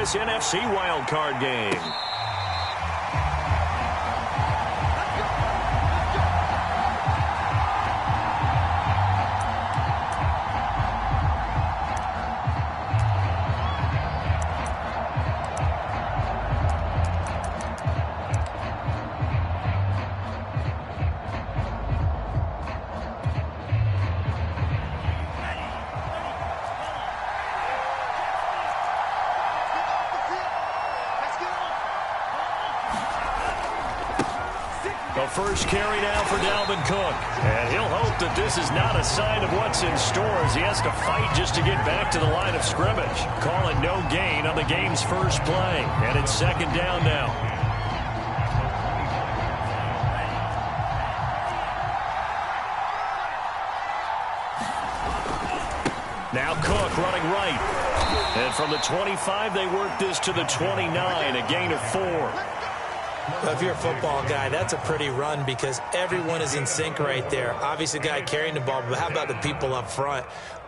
this NFC wildcard game. The first carry now for Dalvin Cook. And he'll hope that this is not a sign of what's in store as he has to fight just to get back to the line of scrimmage. Calling no gain on the game's first play. And it's second down now. Now Cook running right. And from the 25, they work this to the 29, a gain of 4. Well, if you're a football guy, that's a pretty run because everyone is in sync right there. Obviously, the guy carrying the ball, but how about the people up front?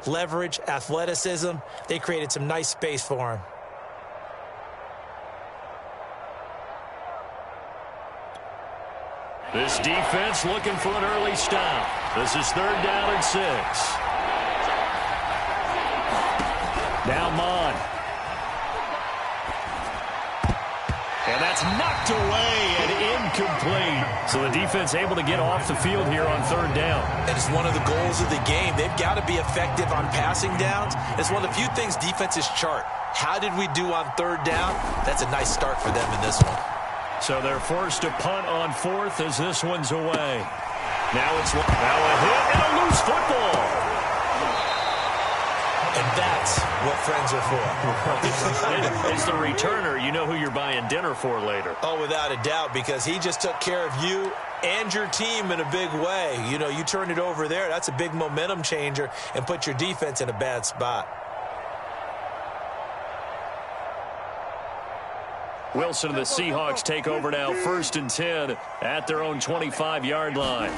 Leverage, athleticism, they created some nice space for him. This defense looking for an early stop. This is third down and 6. Now Mon. And that's knocked away and incomplete. So the defense able to get off the field here on third down. And it's one of the goals of the game. They've got to be effective on passing downs. It's one of the few things defenses chart. How did we do on third down? That's a nice start for them in this one. So they're forced to punt on fourth as this one's away. Now a hit and a loose football. And that's what friends are for. It's the returner. You know who you're buying dinner for later. Oh, without a doubt, because he just took care of you and your team in a big way. You know, you turn it over there. That's a big momentum changer and put your defense in a bad spot. Wilson and the Seahawks take over now, 1st and 10 at their own 25-yard line.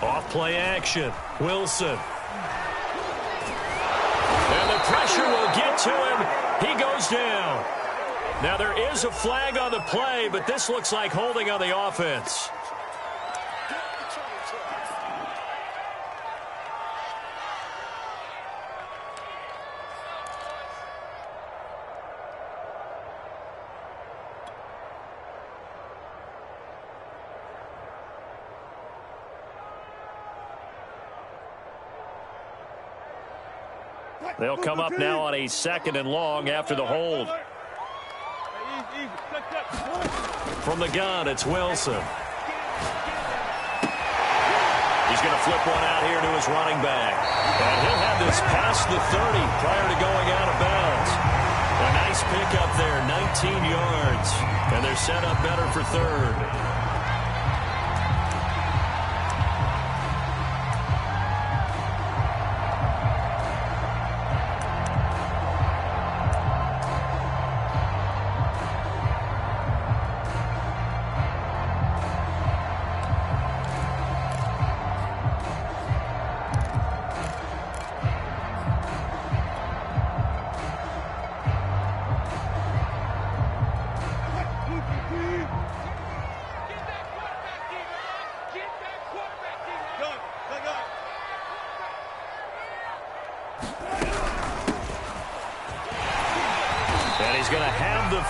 Off play action. Wilson. And the pressure will get to him. He goes down. Now there is a flag on the play, but this looks like holding on the offense. They'll come up now on a 2nd and long after the hold. From the gun, it's Wilson. He's going to flip one out here to his running back. And he'll have this past the 30 prior to going out of bounds. A nice pickup there, 19 yards. And they're set up better for third.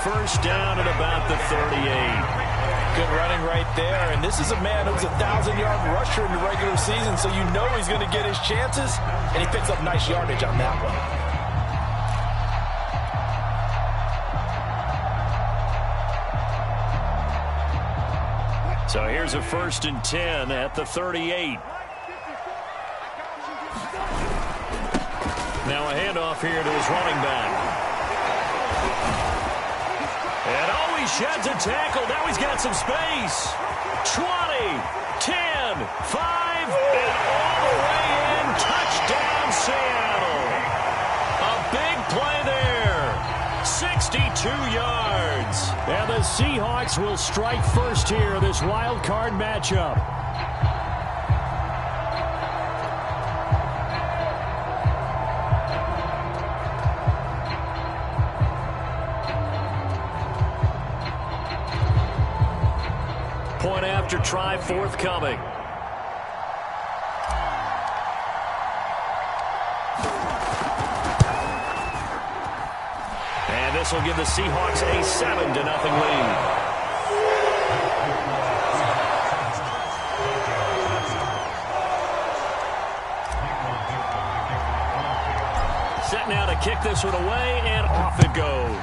First down at about the 38. Good running right there. And this is a man who's a 1,000-yard rusher in the regular season, so you know he's going to get his chances. And he picks up nice yardage on that one. So here's a 1st and 10 at the 38. Now a handoff here to his running back. And oh, he sheds a tackle. Now he's got some space. 20, 10, 5, and all the way in. Touchdown, Seattle. A big play there. 62 yards. And the Seahawks will strike first here in this wild card matchup. point-after try forthcoming. And this will give the Seahawks a 7-0 lead. Set now to kick this one away, and off it goes.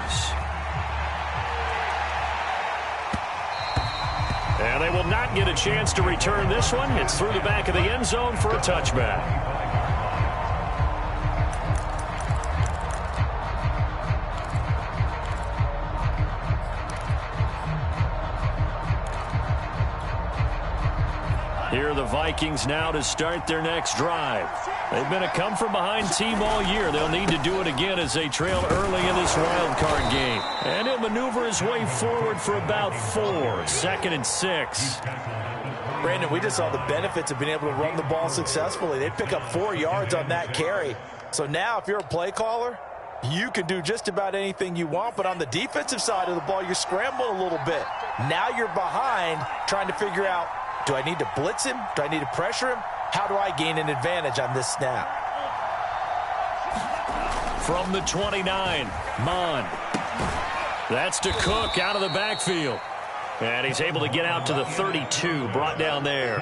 And they will not get a chance to return this one. It's through the back of the end zone for a touchback. Here are the Vikings now to start their next drive. They've been a come-from-behind team all year. They'll need to do it again as they trail early in this wild card game. And he'll maneuver his way forward for about 4. 2nd and 6. Brandon, we just saw the benefits of being able to run the ball successfully. They pick up 4 yards on that carry. So now if you're a play caller, you can do just about anything you want. But on the defensive side of the ball, you're scrambling a little bit. Now you're behind trying to figure out, do I need to blitz him? Do I need to pressure him? How do I gain an advantage on this snap? From the 29, Mon. That's to Cook out of the backfield. And he's able to get out to the 32, brought down there.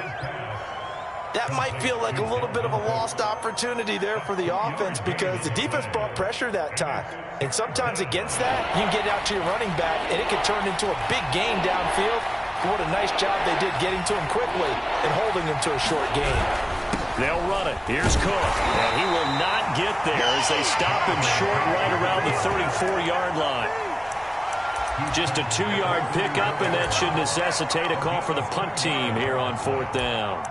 That might feel like a little bit of a lost opportunity there for the offense because the defense brought pressure that time. And sometimes against that, you can get out to your running back, and it can turn into a big gain downfield. What a nice job they did getting to him quickly and holding him to a short gain. They'll run it. Here's Cook. And he will not get there as they stop him short right around the 34-yard line. Just a 2-yard pickup, and that should necessitate a call for the punt team here on 4th down.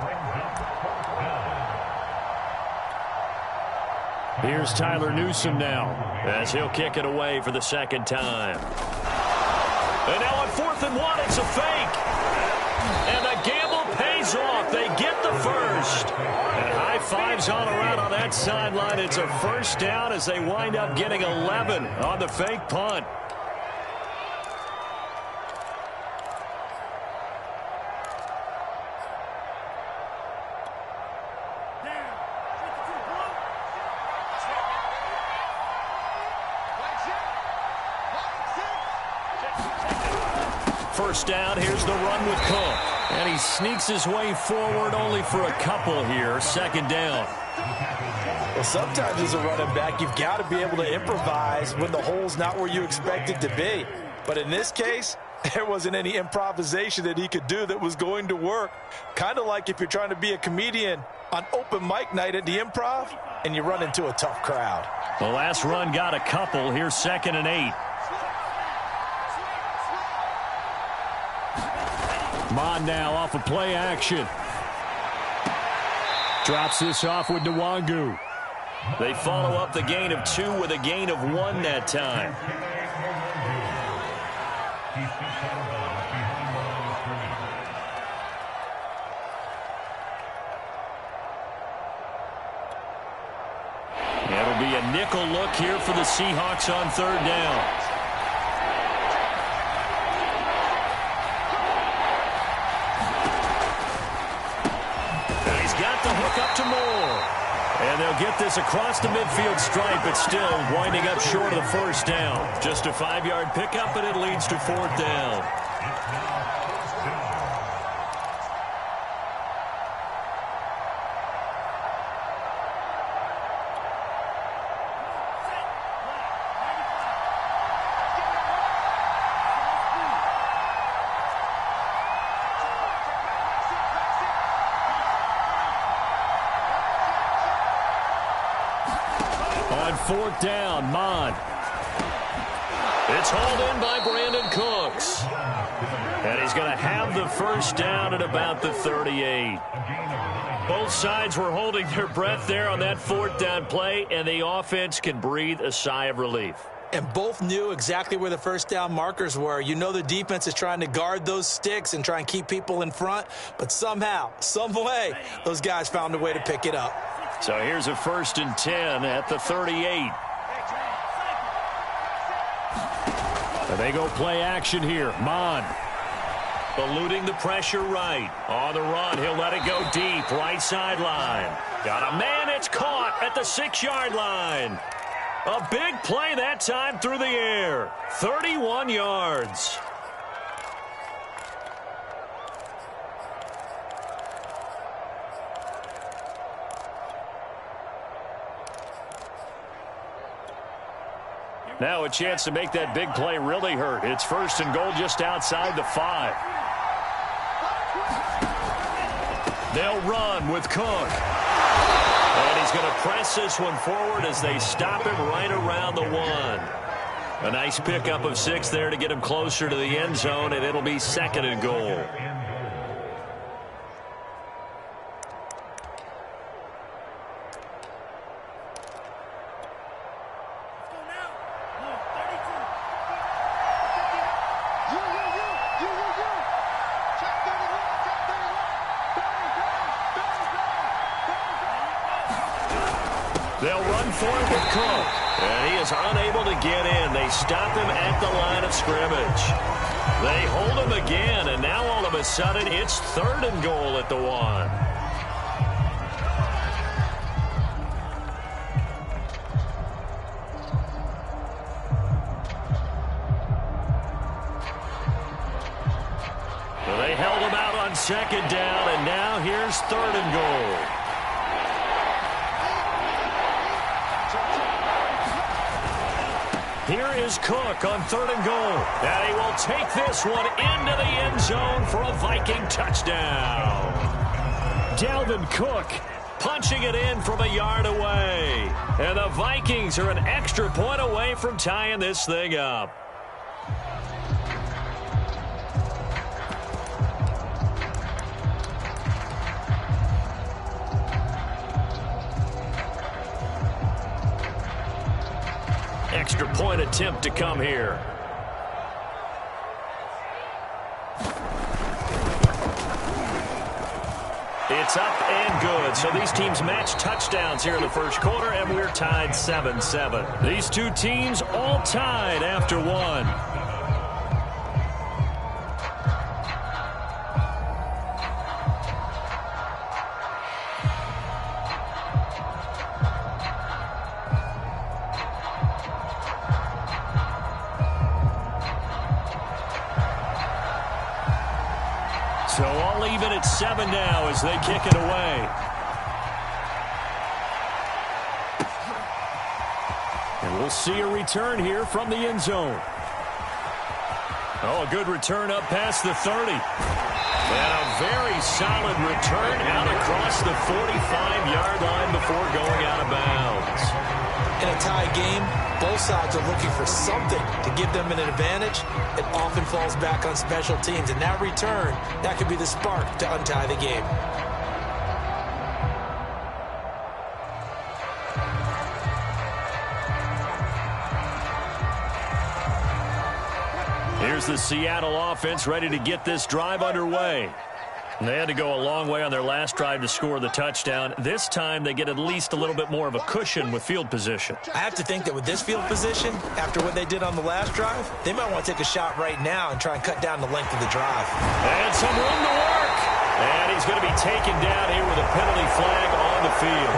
Here's Tyler Newsome now as he'll kick it away for the 2nd time. And now on 4th and 1, it's a fake. And the gamble pays off. They get the first. And high fives all around on that sideline. It's a first down as they wind up getting 11 on the fake punt. First down, here's the run with Cook. And he sneaks his way forward only for a couple here. 2nd down. Well, sometimes as a running back, you've got to be able to improvise when the hole's not where you expect it to be. But in this case, there wasn't any improvisation that he could do that was going to work. Kind of like if you're trying to be a comedian on open mic night at the Improv and you run into a tough crowd. The last run got a couple. Here's 2nd and 8. Mon now off of play action. Drops this off with Nwangu. They follow up the gain of 2 with a gain of 1 that time. It'll be a nickel look here for the Seahawks on 3rd down. Up to Moore. And they'll get this across the midfield stripe, but still winding up short of the first down. Just a 5-yard pickup, and it leads to 4th down. On 4th down, Mon. It's hauled in by Brandon Cooks. And he's going to have the first down at about the 38. Both sides were holding their breath there on that 4th down play, and the offense can breathe a sigh of relief. And both knew exactly where the first down markers were. You know the defense is trying to guard those sticks and try and keep people in front, but somehow, some way, those guys found a way to pick it up. So here's a 1st and 10 at the 38. And they go play action here. Mon. Eluding the pressure right. On the run, he'll let it go deep. Right sideline. Got a man, it's caught at the 6-yard line. A big play that time through the air. 31 yards. Now a chance to make that big play really hurt. It's 1st and goal just outside the 5. They'll run with Cook. And he's going to press this one forward as they stop him right around the 1. A nice pickup of 6 there to get him closer to the end zone, and it'll be 2nd and goal. They'll run for it with Cook. And he is unable to get in. They stop him at the line of scrimmage. They hold him again, and now all of a sudden it's 3rd and goal at the 1. Well, they held him out on 2nd down, and now here's 3rd and goal. Here is Cook on 3rd and goal. And he will take this one into the end zone for a Viking touchdown. Dalvin Cook punching it in from a yard away. And the Vikings are an extra point away from tying this thing up. Extra point attempt to come here. It's up and good. So these teams match touchdowns here in the 1st quarter, and we're tied 7-7. These two teams all tied after 1. So all even at 7 now as they kick it away. And we'll see a return here from the end zone. Oh, a good return up past the 30. And a very solid return out across the 45-yard line before going out of bounds. In a tie game, both sides are looking for something to give them an advantage. It often falls back on special teams. And that return, that could be the spark to untie the game. Here's the Seattle offense ready to get this drive underway. They had to go a long way on their last drive to score the touchdown. This time they get at least a little bit more of a cushion with field position. I have to think that with this field position, after what they did on the last drive, they might want to take a shot right now and try and cut down the length of the drive. And some room to work. And he's going to be taken down here with a penalty flag on the field.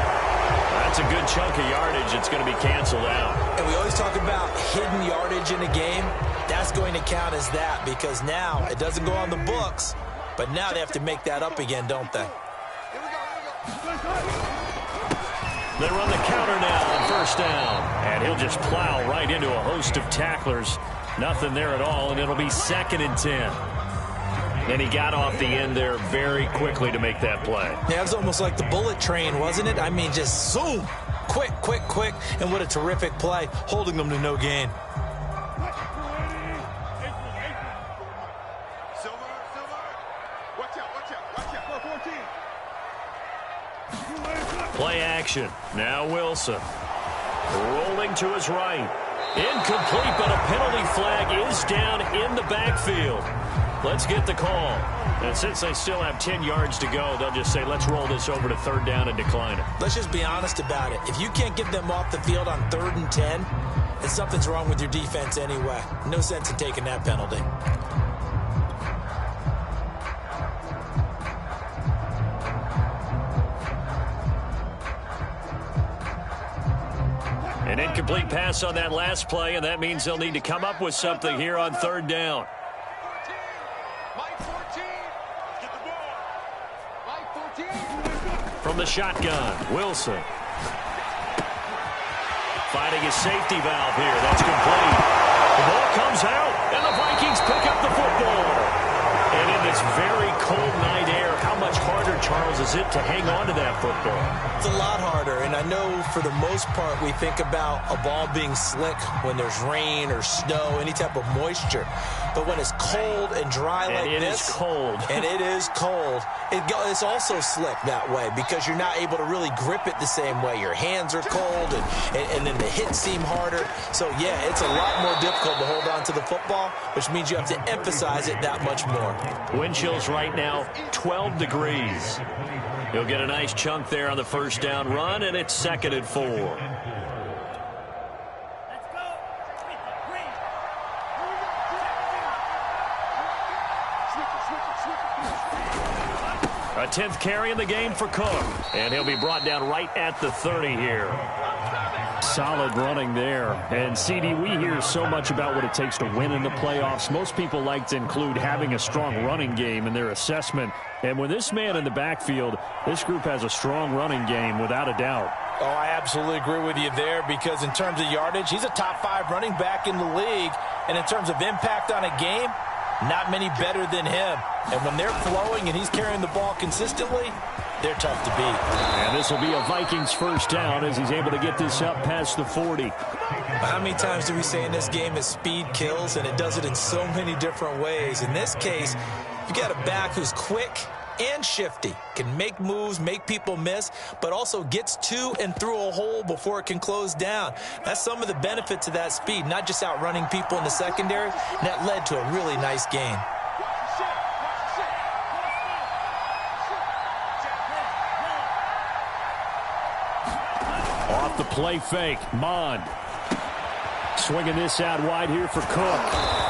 That's a good chunk of yardage. It's going to be canceled out. And we always talk about hidden yardage in a game. That's going to count as that because now it doesn't go on the books. But now they have to make that up again, don't they? They run the counter now on 1st down. And he'll just plow right into a host of tacklers. Nothing there at all, and it'll be 2nd and 10. And he got off the end there very quickly to make that play. Yeah, it was almost like the bullet train, wasn't it? I mean, just zoom. Quick, quick, quick. And what a terrific play, holding them to no gain. Play action. Now Wilson. Rolling to his right. Incomplete, but a penalty flag is down in the backfield. Let's get the call. And since they still have 10 yards to go, they'll just say, let's roll this over to 3rd down and decline it. Let's just be honest about it. If you can't get them off the field on 3rd and 10, then something's wrong with your defense anyway. No sense in taking that penalty. An incomplete pass on that last play, and that means they'll need to come up with something here on third down. From the shotgun, Wilson. Finding his safety valve here. That's complete. The ball comes out, and the Vikings pick up the football. And in this very cold night air, how much harder, Charles, is it to hang on to that football? It's a lot harder, and I know for the most part we think about a ball being slick when there's rain or snow, any type of moisture. But when it's cold and dry like this, it is cold. And it is cold, it's also slick that way because you're not able to really grip it the same way. Your hands are cold, and then the hits seem harder. So, yeah, it's a lot more difficult to hold on to the football, which means you have to emphasize it that much more. Wind chills right now, 12 degrees. He'll get a nice chunk there on the first down run, and it's 2nd and 4. A 10th carry in the game for Cook, and he'll be brought down right at the 30 here. Solid running there. And, CD, we hear so much about what it takes to win in the playoffs. Most people like to include having a strong running game in their assessment. And with this man in the backfield, this group has a strong running game without a doubt. Oh, I absolutely agree with you there because in terms of yardage, he's a top 5 running back in the league. And in terms of impact on a game, not many better than him. And when they're flowing and he's carrying the ball consistently, they're tough to beat. And this will be a Vikings first down as he's able to get this up past the 40. How many times do we say in this game that speed kills, and it does it in so many different ways? In this case, you got a back who's quick and shifty, can make moves, make people miss, but also gets to and through a hole before it can close down. That's some of the benefits of that speed, not just outrunning people in the secondary, and that led to a really nice gain. Off the play fake, Mond. Swinging this out wide here for Cook.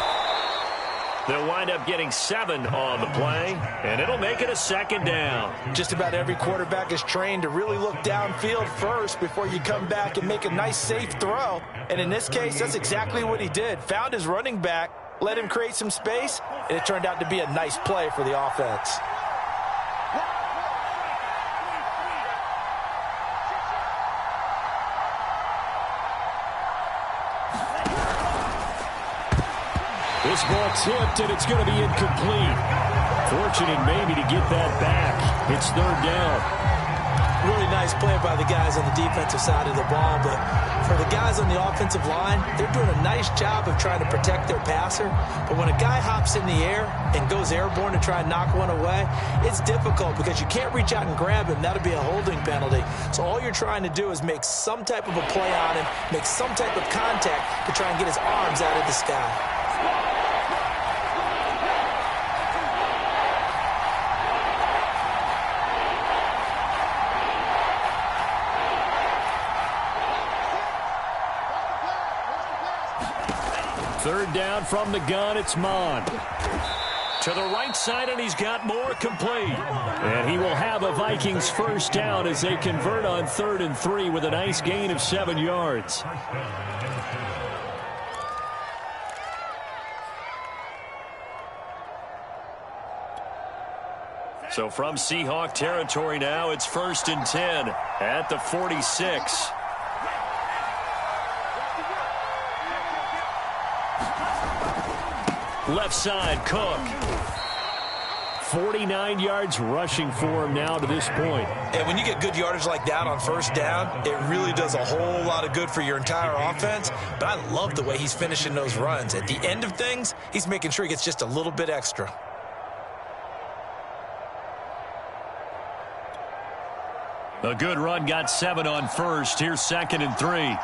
They'll wind up getting 7 on the play, and it'll make it a 2nd down. Just about every quarterback is trained to really look downfield first before you come back and make a nice, safe throw. And in this case, that's exactly what he did. Found his running back, let him create some space, and it turned out to be a nice play for the offense. This ball tipped, and it's going to be incomplete. Fortunate maybe to get that back. It's 3rd down. Really nice play by the guys on the defensive side of the ball, but for the guys on the offensive line, they're doing a nice job of trying to protect their passer. But when a guy hops in the air and goes airborne to try and knock one away, it's difficult because you can't reach out and grab him. That'll be a holding penalty. So all you're trying to do is make some type of a play on him, make some type of contact to try and get his arms out of the sky. Third down from the gun, it's Mond. To the right side, and he's got more complete. And he will have a Vikings first down as they convert on 3rd and 3 with a nice gain of 7 yards. So from Seahawk territory now, it's 1st and 10 at the 46. Left side, Cook. 49 yards rushing for him now to this point. And when you get good yardage like that on first down, it really does a whole lot of good for your entire offense. But I love the way he's finishing those runs. At the end of things, he's making sure he gets just a little bit extra. A good run got 7 on first. Here's 2nd and 3.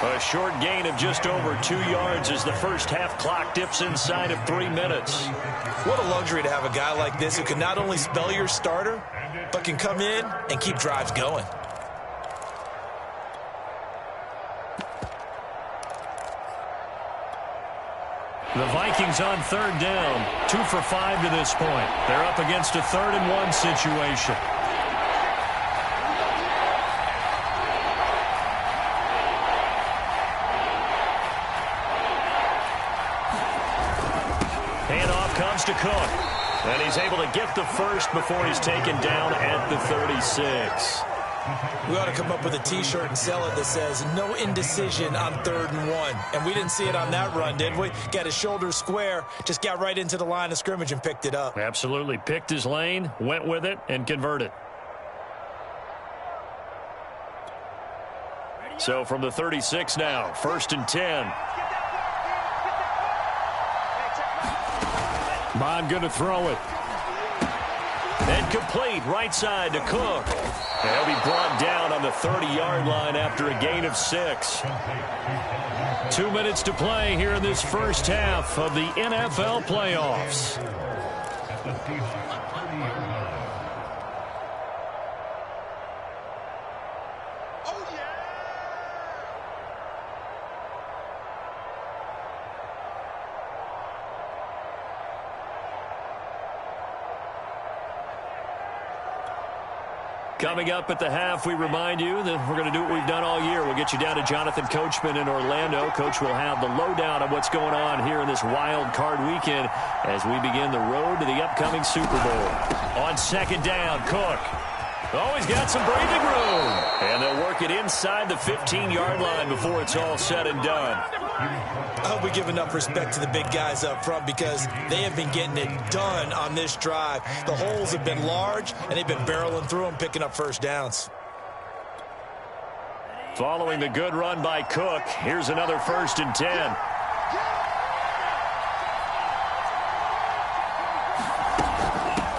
A short gain of just over 2 yards as the first half clock dips inside of 3 minutes. What a luxury to have a guy like this who can not only spell your starter, but can come in and keep drives going. The Vikings on third down, 2 for 5 to this point. They're up against a 3rd-and-1 situation. Handoff comes to Cook. And he's able to get the first before he's taken down at the 36. We ought to come up with a T-shirt and sell it that says, no indecision on 3rd and 1. And we didn't see it on that run, did we? Got his shoulders square, just got right into the line of scrimmage and picked it up. Absolutely. Picked his lane, went with it, and converted. So from the 36 now, 1st and 10. Bond going to throw it. And complete right side to Cook. He'll be brought down on the 30-yard line after a gain of 6. 2 minutes to play here in this first half of the NFL playoffs. Coming up at the half, we remind you that we're going to do what we've done all year. We'll get you down to Jonathan Coachman in Orlando. Coach will have the lowdown of what's going on here in this wild card weekend as we begin the road to the upcoming Super Bowl. On 2nd down, Cook. Oh, he's got some breathing room. And they'll work it inside the 15-yard line before it's all said and done. I hope we give enough respect to the big guys up front because they have been getting it done on this drive. The holes have been large, and they've been barreling through them, picking up first downs. Following the good run by Cook, here's another 1st and 10.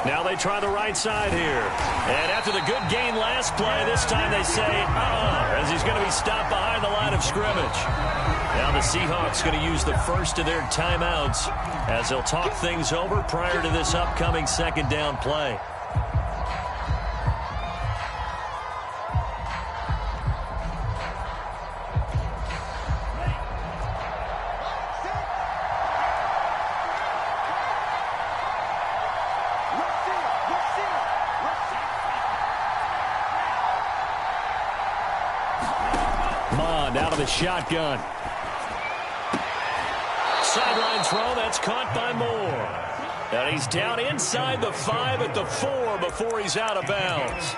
Now they try the right side here. And after the good gain last play, this time they say, as he's going to be stopped behind the line of scrimmage. Now the Seahawks going to use the first of their timeouts as they'll talk things over prior to this upcoming 2nd down play. Out of the shotgun. Sideline throw, that's caught by Moore. And he's down inside the 5 at the 4 before he's out of bounds.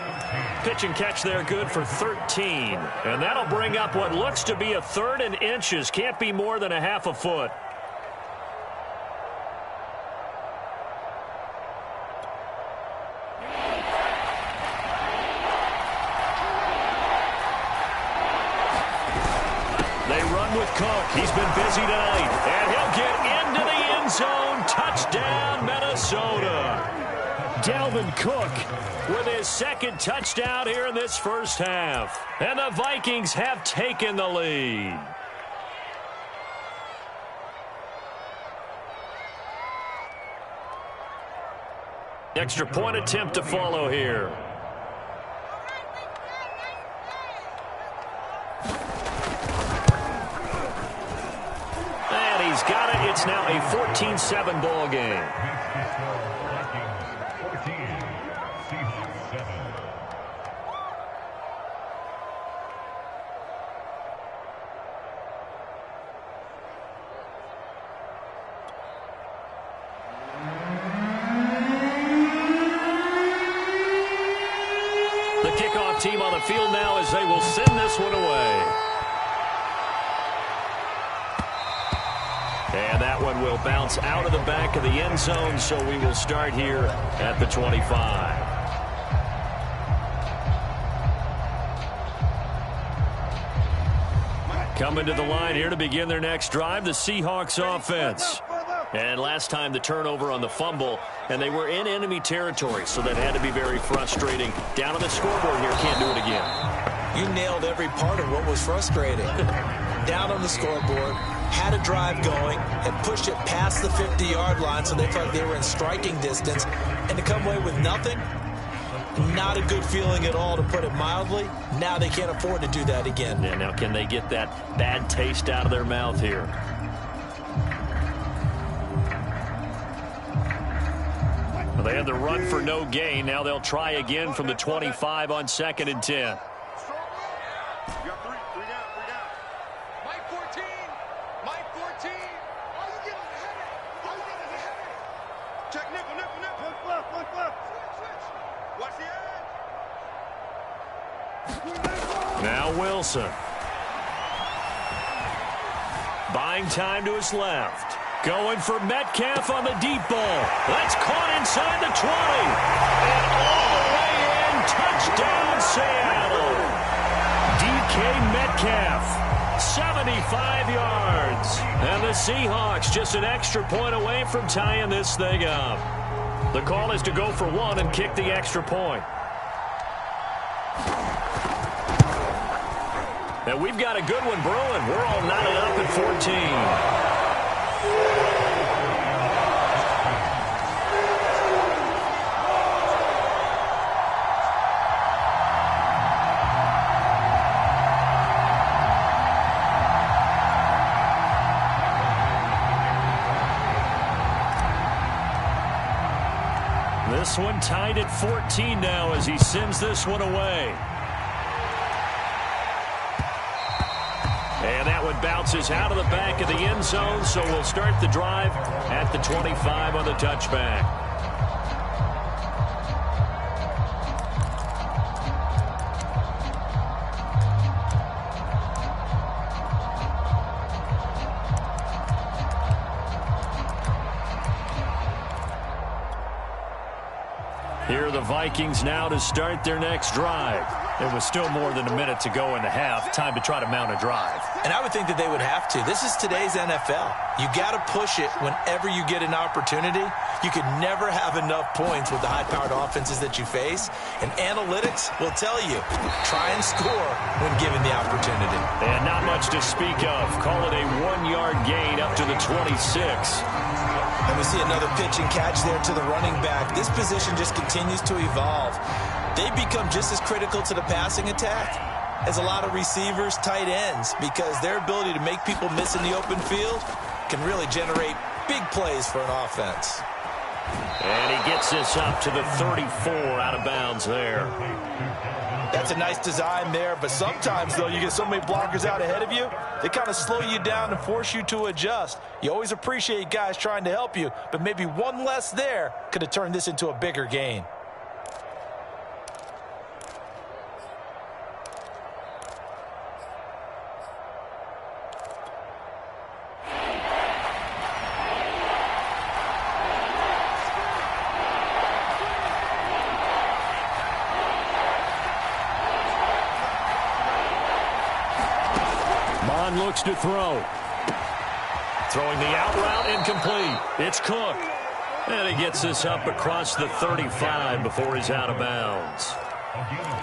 Pitch and catch there good for 13. And that'll bring up what looks to be a 3rd and inches. Can't be more than a half a foot. Cook, he's been busy tonight, and he'll get into the end zone. Touchdown, Minnesota. Dalvin Cook with his 2nd touchdown here in this first half. And the Vikings have taken the lead. Extra point attempt to follow here. He's got it. It's now a 14-7 ball game. The kickoff team on the field now as they will send this one away. And that one will bounce out of the back of the end zone, so we will start here at the 25. Coming to the line here to begin their next drive, the Seahawks offense. And last time the turnover on the fumble, and they were in enemy territory, so that had to be very frustrating. Down on the scoreboard here, can't do it again. You nailed every part of what was frustrating. Down on the scoreboard, had a drive going, had pushed it past the 50-yard line, so they felt they were in striking distance, and to come away with nothing, not a good feeling at all, to put it mildly. Now they can't afford to do that again. Yeah, now can they get that bad taste out of their mouth here? Well, they had the run for no gain. Now they'll try again from the 25 on 2nd and 10. Now Wilson. Buying time to his left. Going for Metcalf on the deep ball. That's caught inside the 20. And all the way in. Touchdown, Seattle. DK Metcalf, 75 yards. And the Seahawks just an extra point away from tying this thing up. The call is to go for one and kick the extra point. And we've got a good one brewing. We're all knotted up at 14. This one tied at 14 now as he sends this one away. And that one bounces out of the back of the end zone, so we'll start the drive at the 25 on the touchback. Here are the Vikings now to start their next drive. There was still more than a minute to go in the half. Time to try to mount a drive. And I would think that they would have to. This is today's NFL. You got to push it whenever you get an opportunity. You could never have enough points with the high-powered offenses that you face. And analytics will tell you, try and score when given the opportunity. And not much to speak of. Call it a 1-yard gain up to the 26. And we see another pitch and catch there to the running back. This position just continues to evolve. They become just as critical to the passing attack as a lot of receivers, tight ends, because their ability to make people miss in the open field can really generate big plays for an offense. And he gets this up to the 34 out of bounds there. That's a nice design there, but sometimes, though, you get so many blockers out ahead of you, they kind of slow you down and force you to adjust. You always appreciate guys trying to help you, but maybe one less there could have turned this into a bigger gain. Looks to throw. Throwing the out route incomplete. It's Cook. And he gets this up across the 35 before he's out of bounds.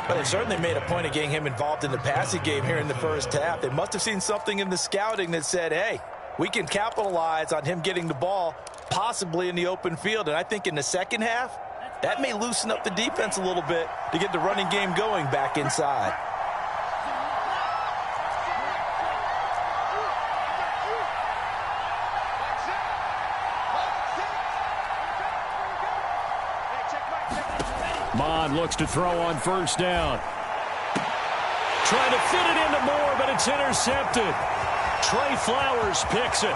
But they certainly made a point of getting him involved in the passing game here in the first half. They must have seen something in the scouting that said, hey, we can capitalize on him getting the ball possibly in the open field. And I think in the second half, that may loosen up the defense a little bit to get the running game going back inside. Mon looks to throw on first down. Trying to fit it into Moore, but it's intercepted. Trey Flowers picks it.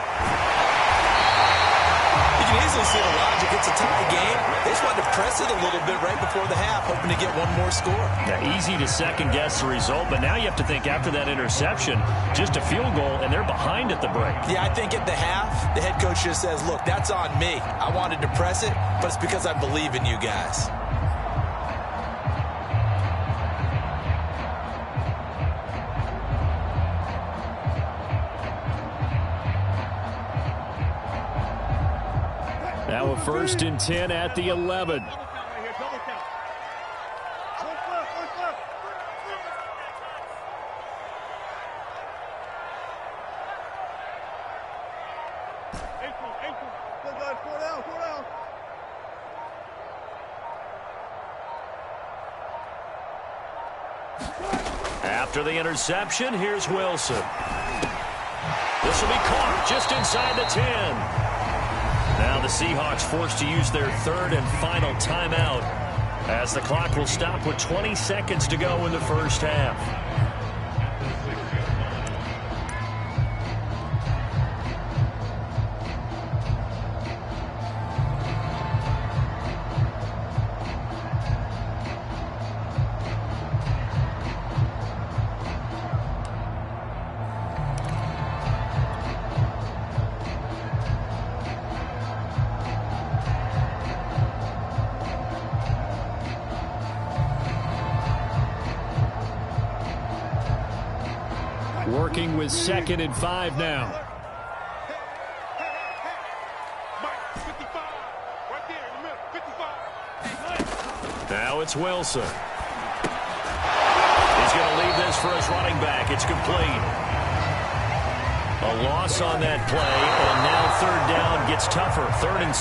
You can easily see the logic. It's a tie game. They just wanted to press it a little bit right before the half, hoping to get one more score. Yeah, easy to second-guess the result, but now you have to think after that interception, just a field goal, and they're behind at the break. Yeah, I think at the half, the head coach just says, look, that's on me. I wanted to press it, but it's because I believe in you guys. Now a 1st and 10 at the 11. After the interception, here's Wilson. This will be caught just inside the 10. Now the Seahawks forced to use their third and final timeout as the clock will stop with 20 seconds to go in the first half. Working with 2nd and 5 now. Now it's Wilson. He's going to leave this for his running back. It's complete. A loss on that play, and now 3rd down gets tougher. 3rd and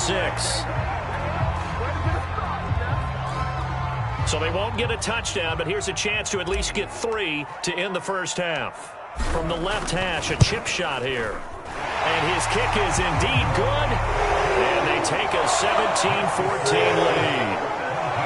6. So they won't get a touchdown, but here's a chance to at least get 3 to end the first half. From the left hash, a chip shot here. And his kick is indeed good. And they take a 17-14 lead.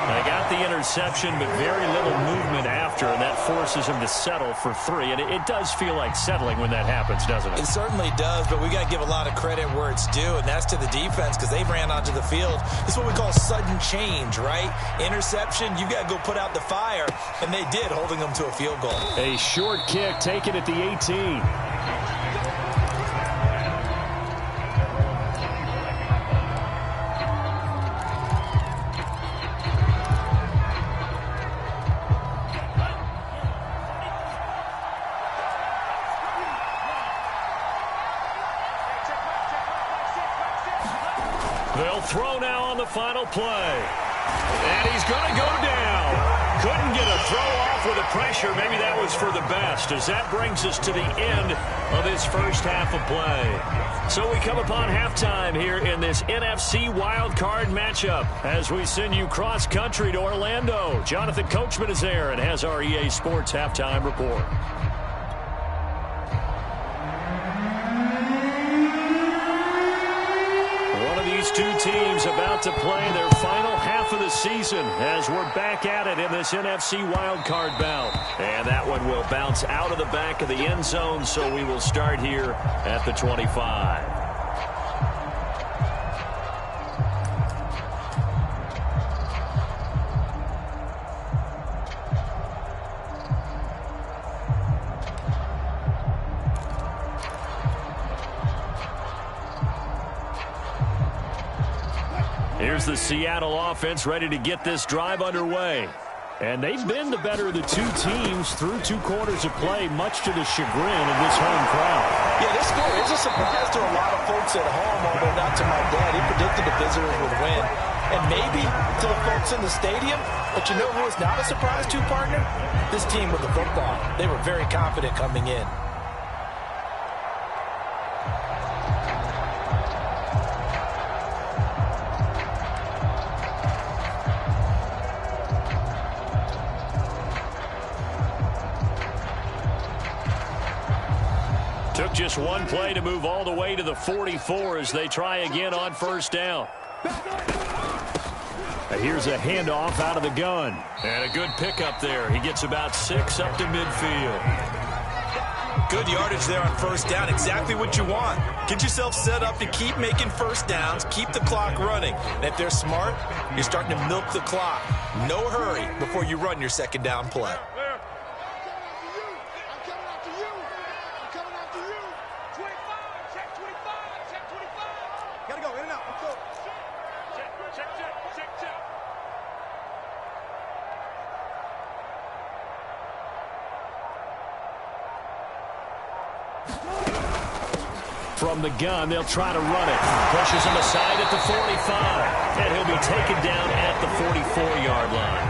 They got the interception, but very little movement after, and that forces him to settle for 3. And it does feel like settling when that happens, doesn't it? It certainly does, but we got to give a lot of credit where it's due, and that's to the defense because they ran onto the field. It's what we call sudden change, right? Interception, you got to go put out the fire, and they did, holding them to a field goal. A short kick taken at the 18. They'll throw now on the final play. And he's going to go down. Couldn't get a throw off with the pressure. Maybe that was for the best, as that brings us to the end of this first half of play. So we come upon halftime here in this NFC wildcard matchup as we send you cross-country to Orlando. Jonathan Coachman is there and has our EA Sports halftime report. Two teams about to play their final half of the season as we're back at it in this NFC wildcard bout. And that one will bounce out of the back of the end zone, so we will start here at the 25. Here's the Seattle offense ready to get this drive underway. And they've been the better of the two teams through 2 quarters of play, much to the chagrin of this home crowd. Yeah, this score is a surprise to a lot of folks at home, although not to my dad. He predicted the visitors would win. And maybe to the folks in the stadium. But you know who is not a surprise to, partner? This team with the football. They were very confident coming in. Took just one play to move all the way to the 44 as they try again on first down. Here's a handoff out of the gun. And a good pickup there. He gets about 6 up to midfield. Good yardage there on first down. Exactly what you want. Get yourself set up to keep making first downs, keep the clock running. And if they're smart, you're starting to milk the clock. No hurry before you run your second down play. From the gun, they'll try to run it. Pushes him aside at the 45. And he'll be taken down at the 44-yard line.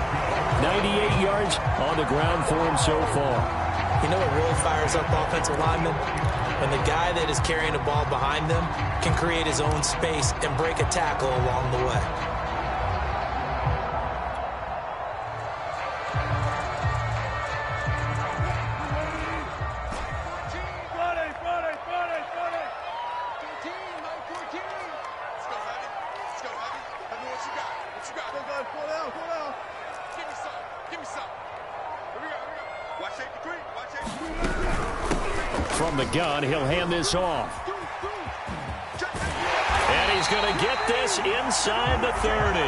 98 yards on the ground for him so far. You know what really fires up offensive linemen? When the guy that is carrying the ball behind them can create his own space and break a tackle along the way. from the gun. He'll hand this off. And he's going to get this inside the 30.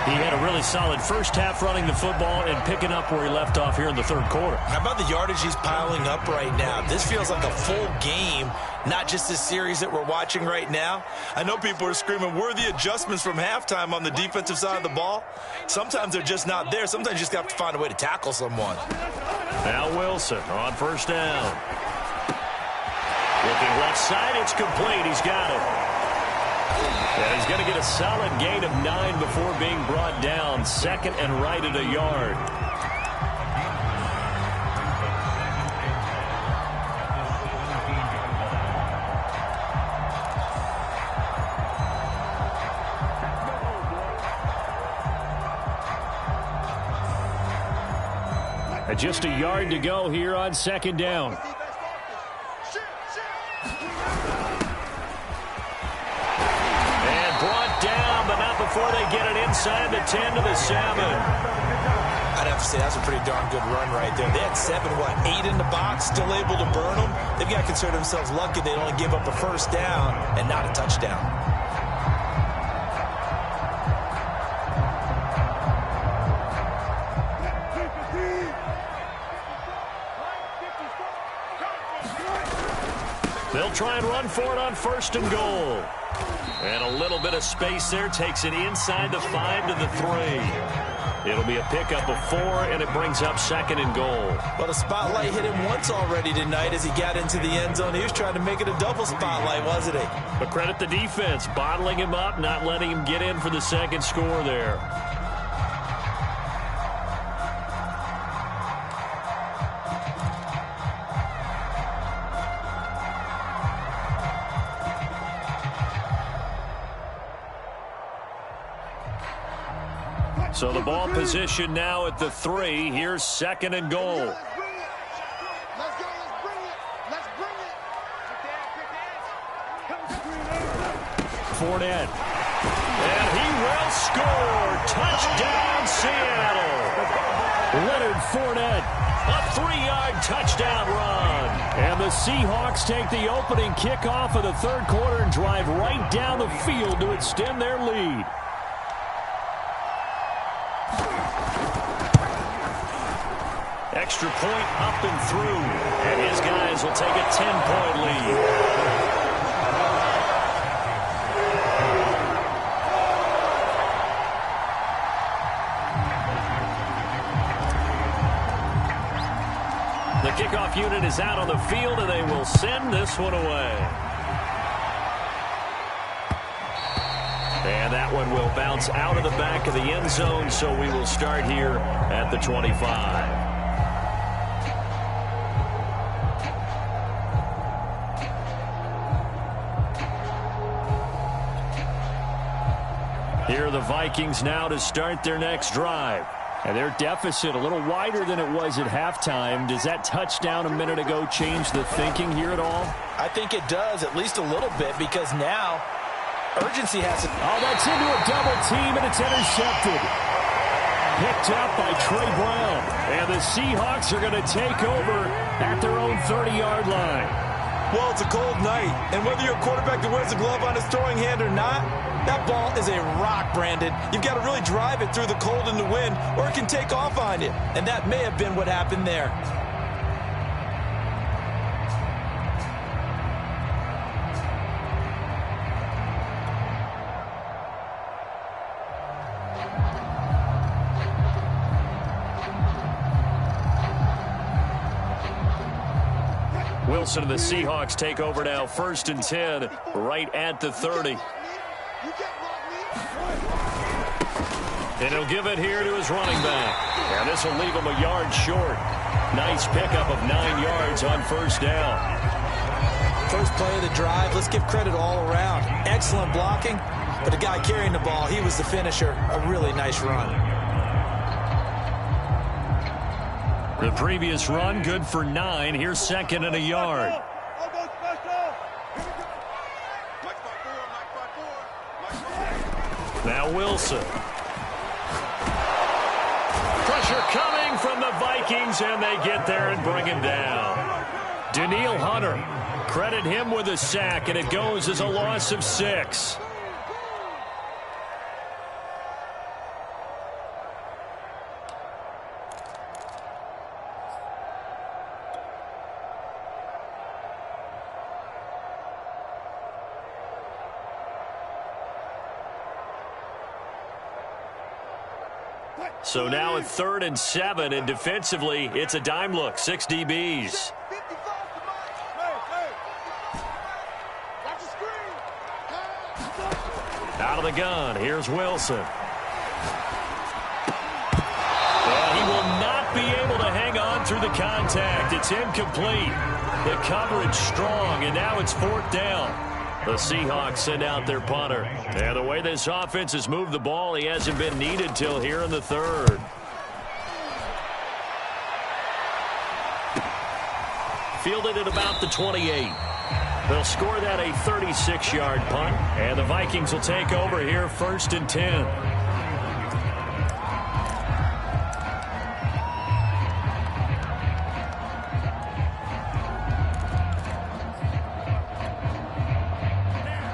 He had a really solid first half running the football and picking up where he left off here in the third quarter. How about the yardage he's piling up right now? This feels like a full game, not just this series that we're watching right now. I know people are screaming, where are the adjustments from halftime on the defensive side of the ball? Sometimes they're just not there. Sometimes you just have to find a way to tackle someone. Now Wilson on first down. Looking left side, it's complete. He's got it. And he's going to get a solid gain of 9 before being brought down. Second and right at a yard. Just a yard to go here on second down. Before they get it inside the 10 to the 7. I'd have to say that's a pretty darn good run right there. They had 8 in the box, still able to burn them. They've got to consider themselves lucky they only give up a first down and not a touchdown. They'll try and run for it on first and goal. And a little bit of space there takes it inside the 5 to the 3. It'll be a pickup of 4, and it brings up second and goal. Well, the spotlight hit him once already tonight as he got into the end zone. He was trying to make it a double spotlight, wasn't he? But credit the defense, bottling him up, not letting him get in for the second score there. So the ball position now at the 3. Here's second and goal. Let's bring it. Fournette. And he will score. Touchdown, Seattle. Leonard Fournette. A 3-yard touchdown run. And the Seahawks take the opening kickoff of the third quarter and drive right down the field to extend their lead. Extra point up and through. And his guys will take a 10-point lead. The kickoff unit is out on the field, and they will send this one away. And that one will bounce out of the back of the end zone, so we will start here at the 25. Here are the Vikings now to start their next drive. And their deficit a little wider than it was at halftime. Does that touchdown a minute ago change the thinking here at all? I think it does, at least a little bit, because now urgency has it. Oh, that's into a double team, and it's intercepted. Picked up by Trey Brown. And the Seahawks are going to take over at their own 30-yard line. Well, it's a cold night, and whether you're a quarterback that wears a glove on his throwing hand or not, that ball is a rock, Brandon. You've got to really drive it through the cold and the wind, or it can take off on you. And that may have been what happened there. Wilson and the Seahawks take over now, 1st and 10, right at the 30. And he'll give it here to his running back. And this will leave him a yard short. Nice pickup of 9 yards on first down. First play of the drive, let's give credit all around. Excellent blocking, but the guy carrying the ball, he was the finisher. A really nice run. The previous run, good for 9. Here's second and a yard. Now Wilson. Pressure coming from the Vikings, and they get there and bring him down. Daniil Hunter. Credit him with a sack, and it goes as a loss of 6. So now at 3rd and 7, and defensively, it's a dime look. 6 DBs. Out of the gun, here's Wilson. And he will not be able to hang on through the contact. It's incomplete. The coverage strong, and now it's 4th down. The Seahawks send out their punter. And the way this offense has moved the ball, he hasn't been needed till here in the 3rd. Fielded at about the 28. They'll score that a 36-yard punt, and the Vikings will take over here 1st and 10.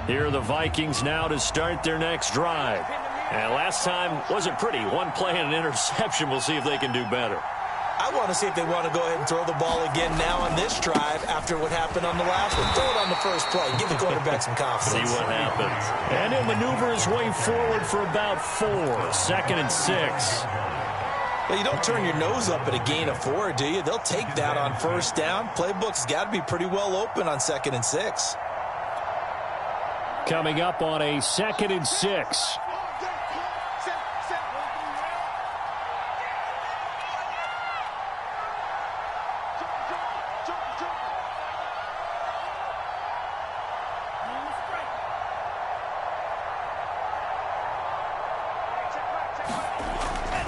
Here are the Vikings now to start their next drive. And last time wasn't pretty. One play and an interception. We'll see if they can do better. I want to see if they want to go ahead and throw the ball again now on this drive after what happened on the last one. Throw it on the first play. Give the quarterback some confidence. See what happens. And he'll maneuver his way forward for about 4. 2nd and 6. Well, you don't turn your nose up at a gain of 4, do you? They'll take that on 1st down. Playbook's got to be pretty well open on 2nd and 6. Coming up on a 2nd and 6.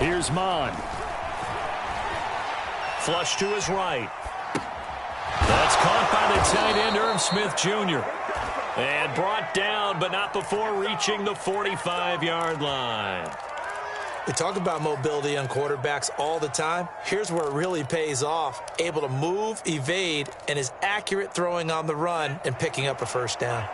Here's Mon. Flush to his right. That's caught by the tight end, Irv Smith Jr. And brought down, but not before reaching the 45-yard line. We talk about mobility on quarterbacks all the time. Here's where it really pays off. Able to move, evade, and is accurate throwing on the run and picking up a 1st down.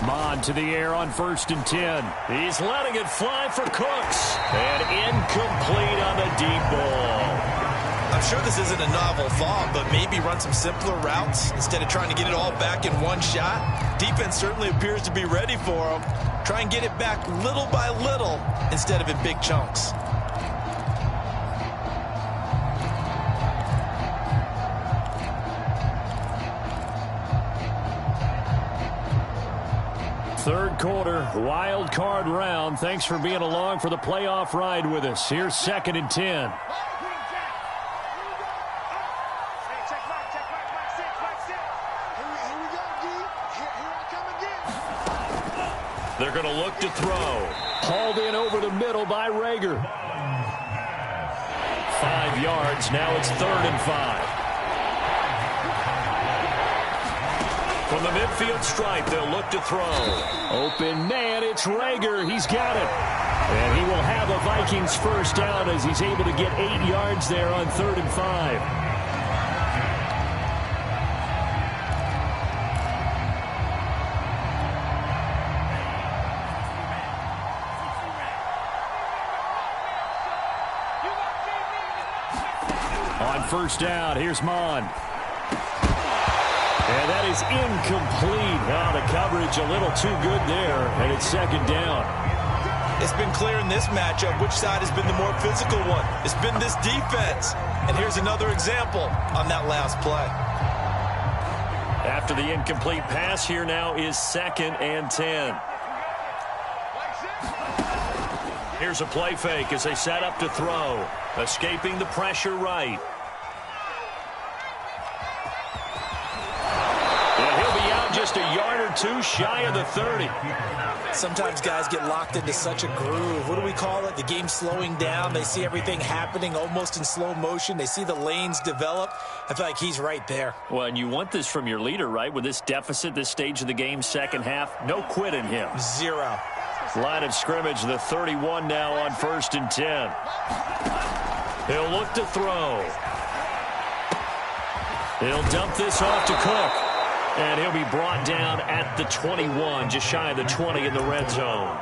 Mon to the air on 1st and 10. He's letting it fly for Cooks. And incomplete on the deep ball. I'm sure this isn't a novel thought, but maybe run some simpler routes instead of trying to get it all back in one shot. Defense certainly appears to be ready for him. Try and get it back little by little instead of in big chunks. Third quarter, wild card round. Thanks for being along for the playoff ride with us. Here's 2nd and 10. They're going to look to throw. Hauled in over the middle by Rager. 5 yards. Now it's 3rd and 5. From the midfield stripe, they'll look to throw. Open man, it's Rager. He's got it. And he will have a Vikings 1st down as he's able to get 8 yards there on 3rd and 5. On 1st down, here's Mon. And that is incomplete. Oh, the coverage a little too good there, and it's 2nd down. It's been clear in this matchup which side has been the more physical one. It's been this defense. And here's another example on that last play. After the incomplete pass, here now is 2nd and 10. Here's a play fake as they set up to throw. Escaping the pressure right. just a yard or two shy of the 30. Sometimes guys get locked into such a groove. What do we call it? The game slowing down. They see everything happening almost in slow motion. They see the lanes develop. I feel like he's right there. Well, and you want this from your leader, right? With this deficit, this stage of the game, second half, no quit in him. Zero. Line of scrimmage, the 31 now on 1st and 10. He'll look to throw. He'll dump this off to Cook. And he'll be brought down at the 21, just shy of the 20 in the red zone.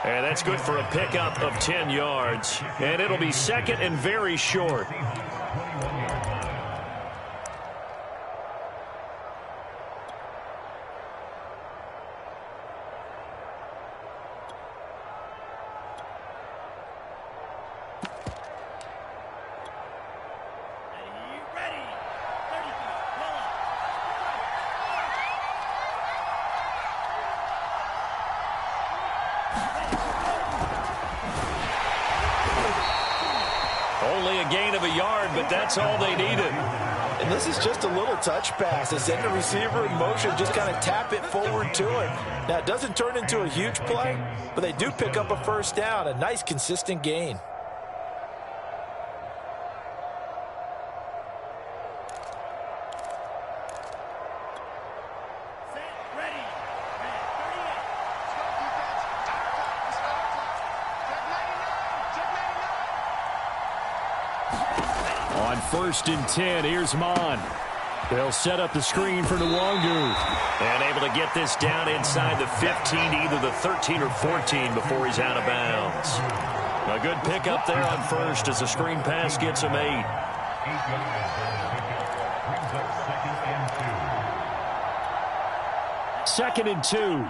And that's good for a pickup of 10 yards. And it'll be second and very short. Only a gain of a yard, but that's all they needed. And this is just a little touch pass. They send the receiver in motion, just kind of tap it forward to him. Now, it doesn't turn into a huge play, but they do pick up a first down, a nice, consistent gain. On 1st and 10, here's Mon. They'll set up the screen for Nwangu. And able to get this down inside the 15, either the 13 or 14 before he's out of bounds. A good pickup there on 1st as the screen pass gets him 8. Second and 2.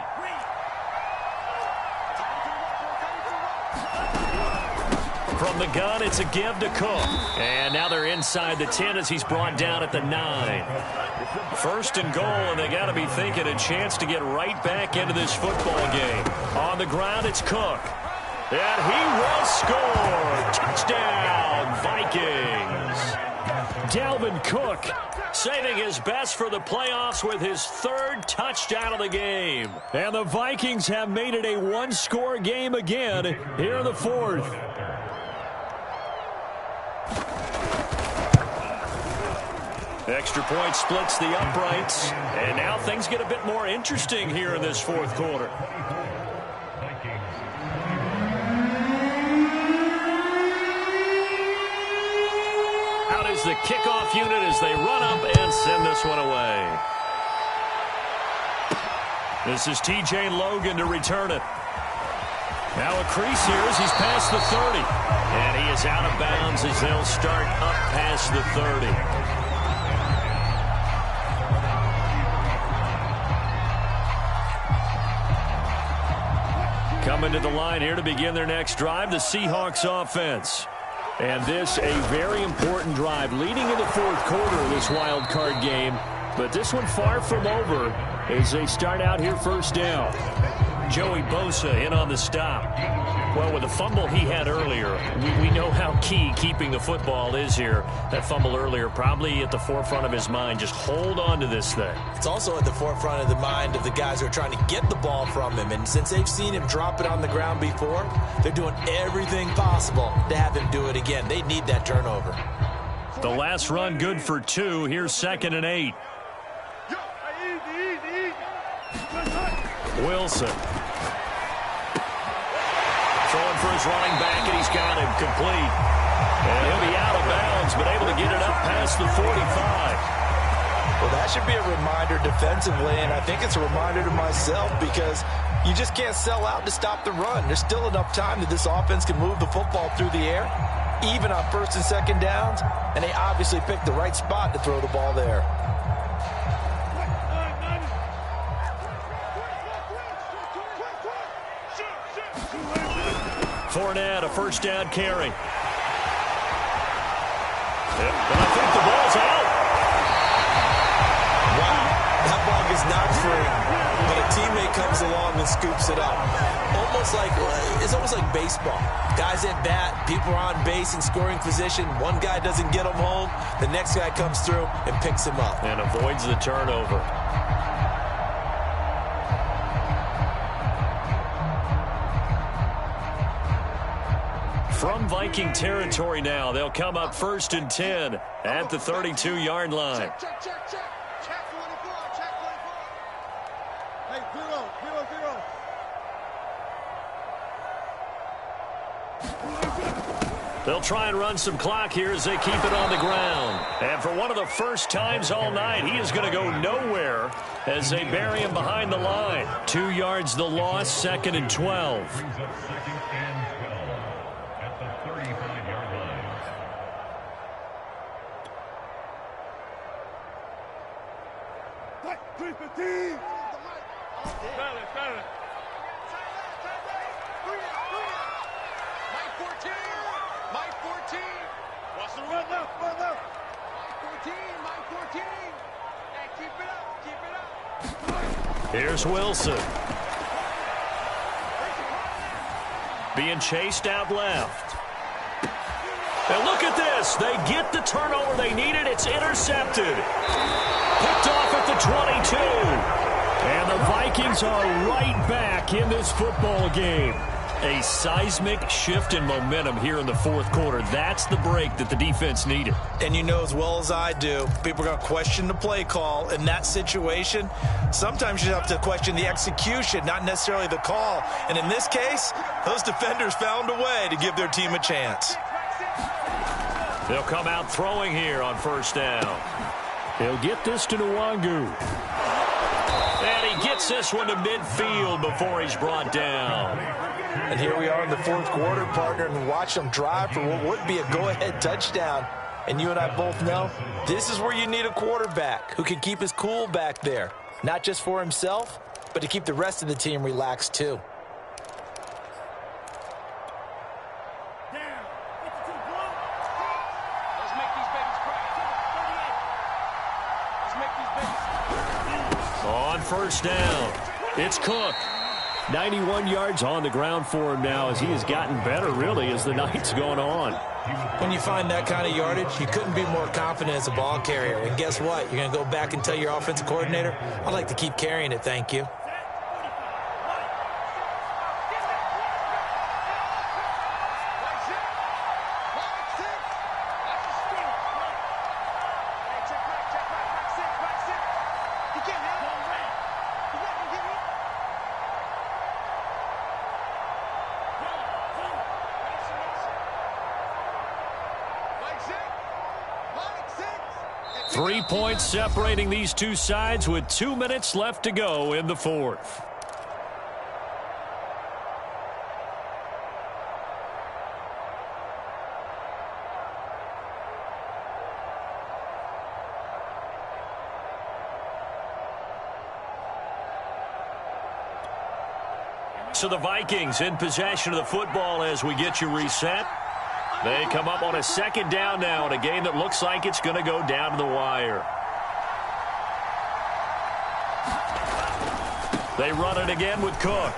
From the gun, it's a give to Cook. And now they're inside the 10 as he's brought down at the 9. 1st and goal, and they got to be thinking a chance to get right back into this football game. On the ground, it's Cook. And he will score. Touchdown, Vikings. Dalvin Cook saving his best for the playoffs with his 3rd touchdown of the game. And the Vikings have made it a one-score game again here in the 4th. Extra point splits the uprights. And now things get a bit more interesting here in this 4th quarter. Out is the kickoff unit as they run up and send this one away. This is T.J. Logan to return it. Now a crease here as he's past the 30. And he is out of bounds as they'll start up past the 30. Coming to the line here to begin their next drive, the Seahawks offense. And this a very important drive leading in the 4th quarter of this wild card game. But this one far from over as they start out here 1st down. Joey Bosa in on the stop. Well, with the fumble he had earlier, we know how key keeping the football is here. That fumble earlier probably at the forefront of his mind. Just hold on to this thing. It's also at the forefront of the mind of the guys who are trying to get the ball from him. And since they've seen him drop it on the ground before, they're doing everything possible to have him do it again. They need that turnover. The last run good for 2. Here's 2nd and 8. Wilson. Throwing for his running back, and he's got him complete. And he'll be out of bounds, but able to get it up past the 45. Well, that should be a reminder defensively, and I think it's a reminder to myself because you just can't sell out to stop the run. There's still enough time that this offense can move the football through the air, even on 1st and 2nd downs, and they obviously picked the right spot to throw the ball there. Fournette, a 1st down carry. Yep, and I think the ball's out. Wow, that ball is not free, but a teammate comes along and scoops it up. It's almost like baseball. Guys at bat, people are on base in scoring position. One guy doesn't get them home. The next guy comes through and picks him up. And avoids the turnover. From Viking territory now, they'll come up 1st and 10 at the 32-yard line. Check 24. Check 24. Hey, 0. They'll try and run some clock here as they keep it on the ground. And for one of the first times all night, he is going to go nowhere as they bury him behind the line. 2 yards the loss, 2nd and 12. Here's Wilson. Being chased out left. And look at this. They get the turnover they needed. It's intercepted. Picked off at the 22. And the Vikings are right back in this football game. A seismic shift in momentum here in the 4th quarter. That's the break that the defense needed. And you know as well as I do, people are going to question the play call in that situation. Sometimes you have to question the execution, not necessarily the call. And in this case, those defenders found a way to give their team a chance. They'll come out throwing here on 1st down. He'll get this to Nwangu. And he gets this one to midfield before he's brought down. And here we are in the 4th quarter, partner, and watch them drive for what would be a go-ahead touchdown. And you and I both know this is where you need a quarterback who can keep his cool back there, not just for himself, but to keep the rest of the team relaxed too. On 1st down, it's Cook. 91 yards on the ground for him now as he has gotten better, really, as the night's going on. When you find that kind of yardage, you couldn't be more confident as a ball carrier. And guess what? You're going to go back and tell your offensive coordinator, I'd like to keep carrying it, thank you. Three points separating these two sides with 2 minutes left to go in the 4th. So the Vikings in possession of the football as we get you reset. They come up on a 2nd down now in a game that looks like it's going to go down to the wire. They run it again with Cook.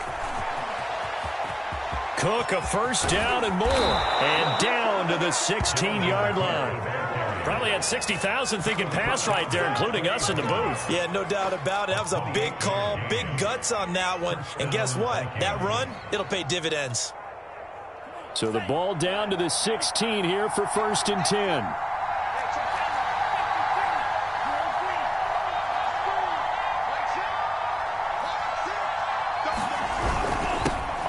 Cook, a 1st down and more. And down to the 16-yard line. Probably had 60,000 thinking pass right there, including us in the booth. Yeah, no doubt about it. That was a big call, big guts on that one. And guess what? That run, it'll pay dividends. So the ball down to the 16 here for 1st and 10.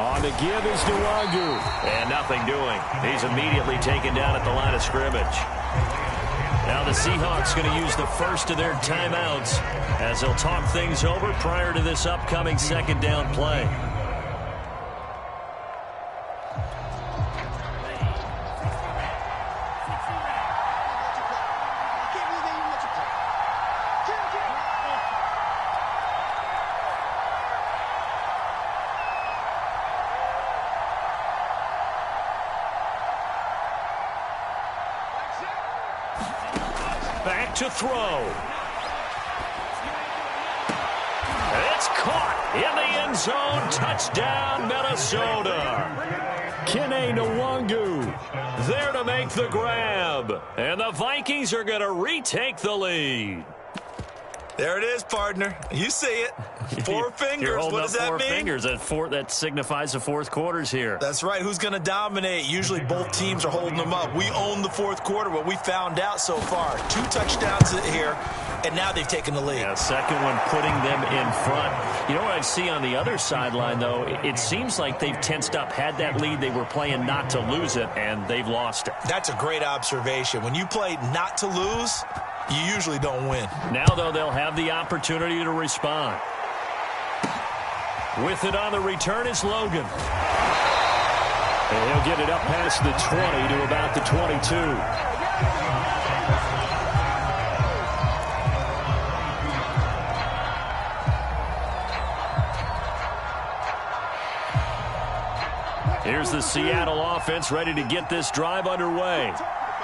On the give is Nwangu. And nothing doing. He's immediately taken down at the line of scrimmage. Now the Seahawks going to use the first of their timeouts as they'll talk things over prior to this upcoming 2nd down play. Back to throw. It's caught in the end zone. Touchdown, Minnesota. Kene Nwangu there to make the grab. And the Vikings are going to retake the lead. There it is, partner. You see it. Four fingers. You're holding what up does that four mean? fingers. That signifies the fourth quarter's here. That's right. Who's going to dominate? Usually both teams are holding them up. We own the fourth quarter, what we found out so far. 2 touchdowns here, and now they've taken the lead. Yeah, second one putting them in front. You know what I see on the other sideline, though? It seems like they've tensed up, had that lead. They were playing not to lose it, and they've lost it. That's a great observation. When you play not to lose, you usually don't win. Now, though, they'll have the opportunity to respond. With it on the return is Logan. And he'll get it up past the 20 to about the 22. Here's the Seattle offense ready to get this drive underway.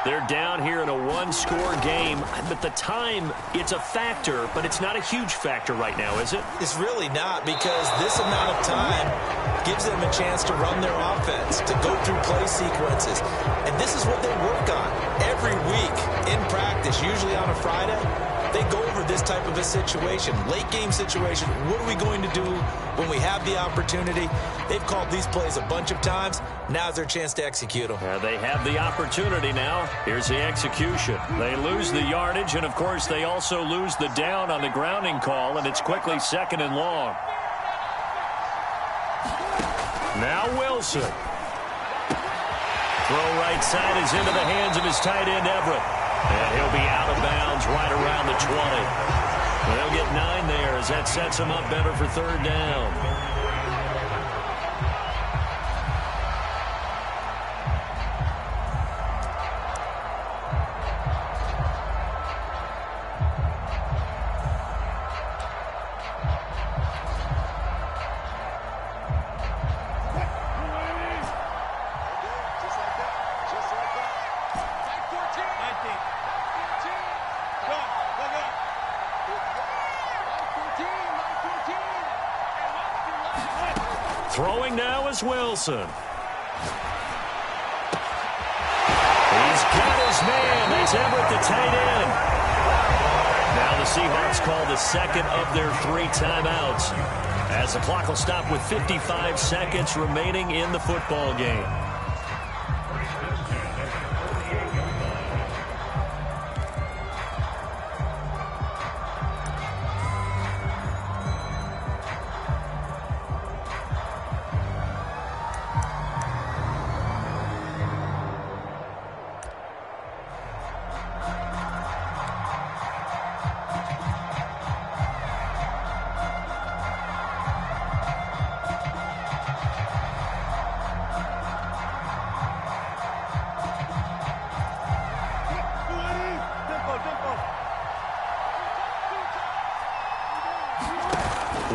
They're down here in a one-score game, but the time, it's a factor, but it's not a huge factor right now, is it? It's really not, because this amount of time gives them a chance to run their offense, to go through play sequences. And this is what they work on every week in practice, usually on a Friday. They go over this type of a situation, late game situation. What are we going to do when we have the opportunity? They've called these plays a bunch of times. Now's their chance to execute them. They have the opportunity now. Here's the execution. They lose the yardage, and, of course, they also lose the down on the grounding call, and it's quickly 2nd and long. Now Wilson. Throw right side is into the hands of his tight end, Everett. And he'll be out of bounds right around the 20. They'll get 9 there as that sets him up better for 3rd down. Throwing now is Wilson. He's got his man. That's Everett, the tight end. Now the Seahawks call the second of their 3 timeouts, as the clock will stop with 55 seconds remaining in the football game.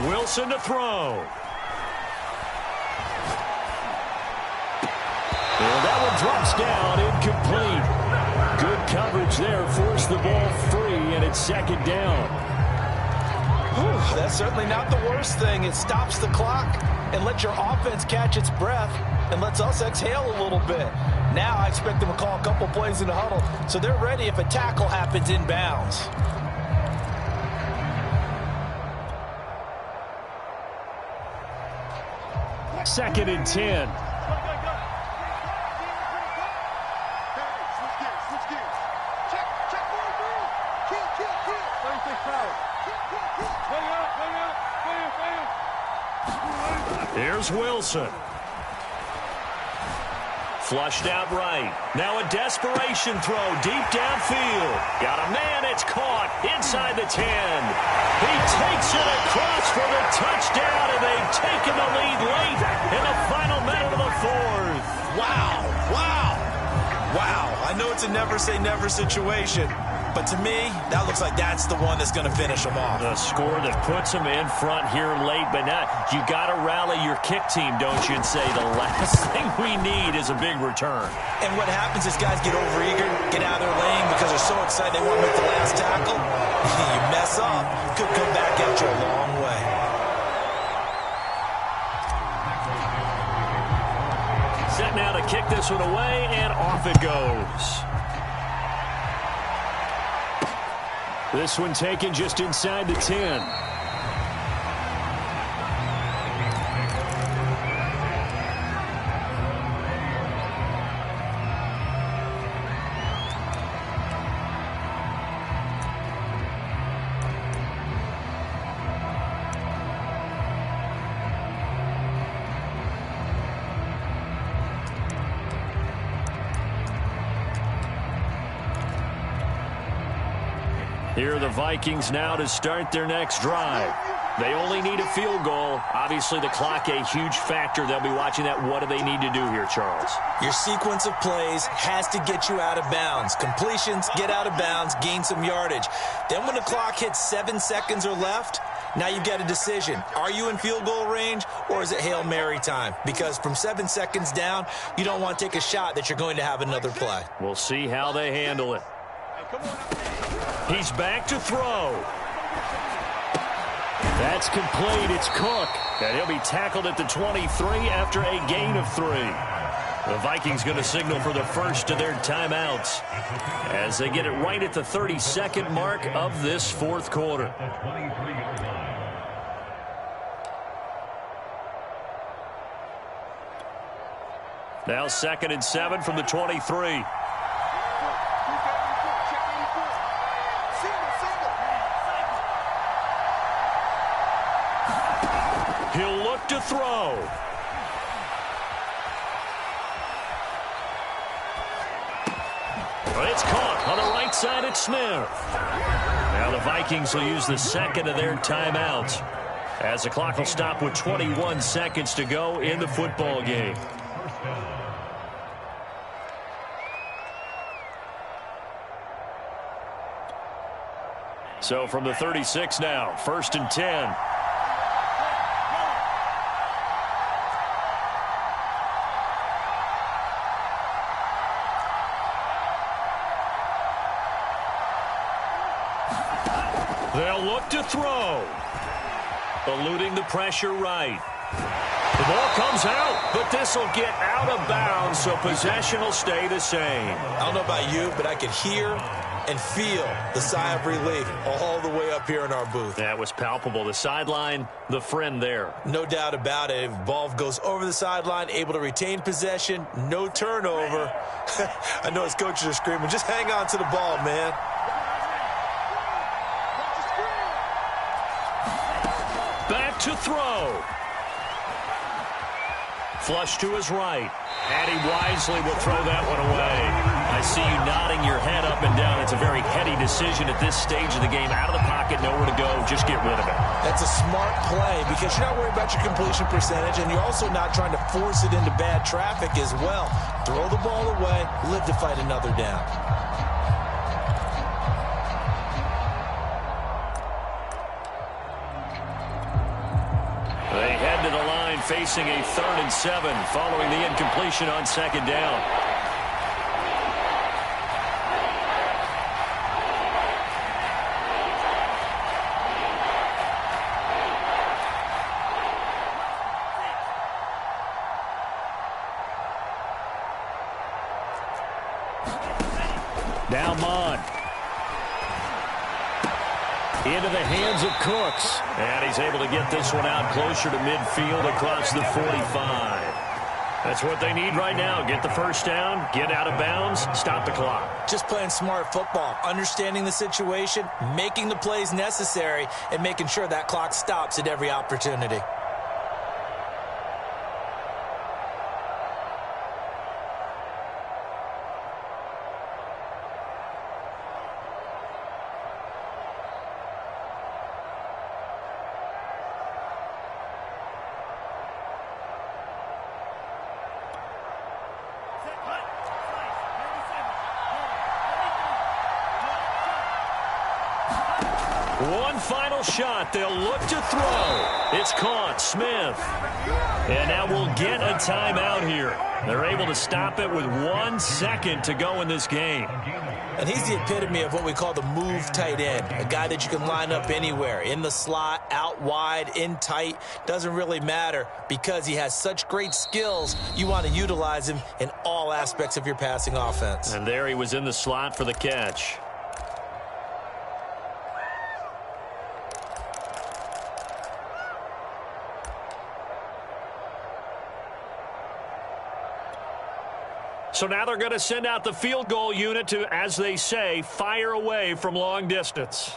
Wilson to throw. And that one drops down, incomplete. Good coverage there, forced the ball free, and it's 2nd down. Whew, that's certainly not the worst thing. It stops the clock and lets your offense catch its breath and lets us exhale a little bit. Now I expect them to call a couple plays in the huddle, so they're ready if a tackle happens inbounds. 2nd and 10. Here's Wilson. Flushed out right. Now a desperation throw deep downfield. Got a man, it's caught inside the 10. He takes it across for the touchdown, and they've taken the lead late in the final minute of the 4th. Wow, wow, wow. I know it's a never-say-never situation, but to me, that looks like that's the one that's going to finish them off. The score that puts them in front here late, but now you got to rally your kick team, don't you, and say the last thing we need is a big return. And what happens is guys get overeager, get out of their lane because they're so excited they want to make the last tackle. You mess up, could come back at you a long way. Set now to kick this one away, and off it goes. This one taken just inside the 10. Here are the Vikings now to start their next drive. They only need a field goal. Obviously, the clock a huge factor. They'll be watching that. What do they need to do here, Charles? Your sequence of plays has to get you out of bounds. Completions, get out of bounds, gain some yardage. Then when the clock hits 7 seconds or left, now you've got a decision. Are you in field goal range, or is it Hail Mary time? Because from 7 seconds down, you don't want to take a shot that you're going to have another play. We'll see how they handle it. He's back to throw. That's complete. It's Cook. And he'll be tackled at the 23 after a gain of 3. The Vikings going to signal for the first of their timeouts as they get it right at the 32nd mark of this fourth quarter. Now 2nd and 7 from the 23. He'll look to throw. It's caught on the right side at Smith. Now the Vikings will use the second of their timeouts as the clock will stop with 21 seconds to go in the football game. So from the 36 now, 1st and 10. They'll look to throw. Eluding the pressure right. The ball comes out, but this will get out of bounds, so possession will stay the same. I don't know about you, but I could hear and feel the sigh of relief all the way up here in our booth. That was palpable. The sideline, the friend there. No doubt about it. If ball goes over the sideline, able to retain possession, no turnover. I know his coaches are screaming, just hang on to the ball, man. Back to throw. Flush to his right. And he wisely will throw that one away. I see you nodding your head up and down. It's a very heady decision at this stage of the game. Out of the pocket, nowhere to go. Just get rid of it. That's a smart play because you're not worried about your completion percentage, and you're also not trying to force it into bad traffic as well. Throw the ball away, live to fight another down. They head to the line facing a 3rd and 7 following the incompletion on 2nd down. Now Mond. Into the hands of Cooks. And he's able to get this one out closer to midfield across the 45. That's what they need right now. Get the first down, get out of bounds, stop the clock. Just playing smart football, understanding the situation, making the plays necessary, and making sure that clock stops at every opportunity. One final shot. They'll look to throw. It's caught. Smith. And now we'll get a timeout here. They're able to stop it with 1 second to go in this game. And he's the epitome of what we call the move tight end. A guy that you can line up anywhere. In the slot, out wide, in tight. Doesn't really matter because he has such great skills. You want to utilize him in all aspects of your passing offense. And there he was in the slot for the catch. So now they're going to send out the field goal unit to, as they say, fire away from long distance.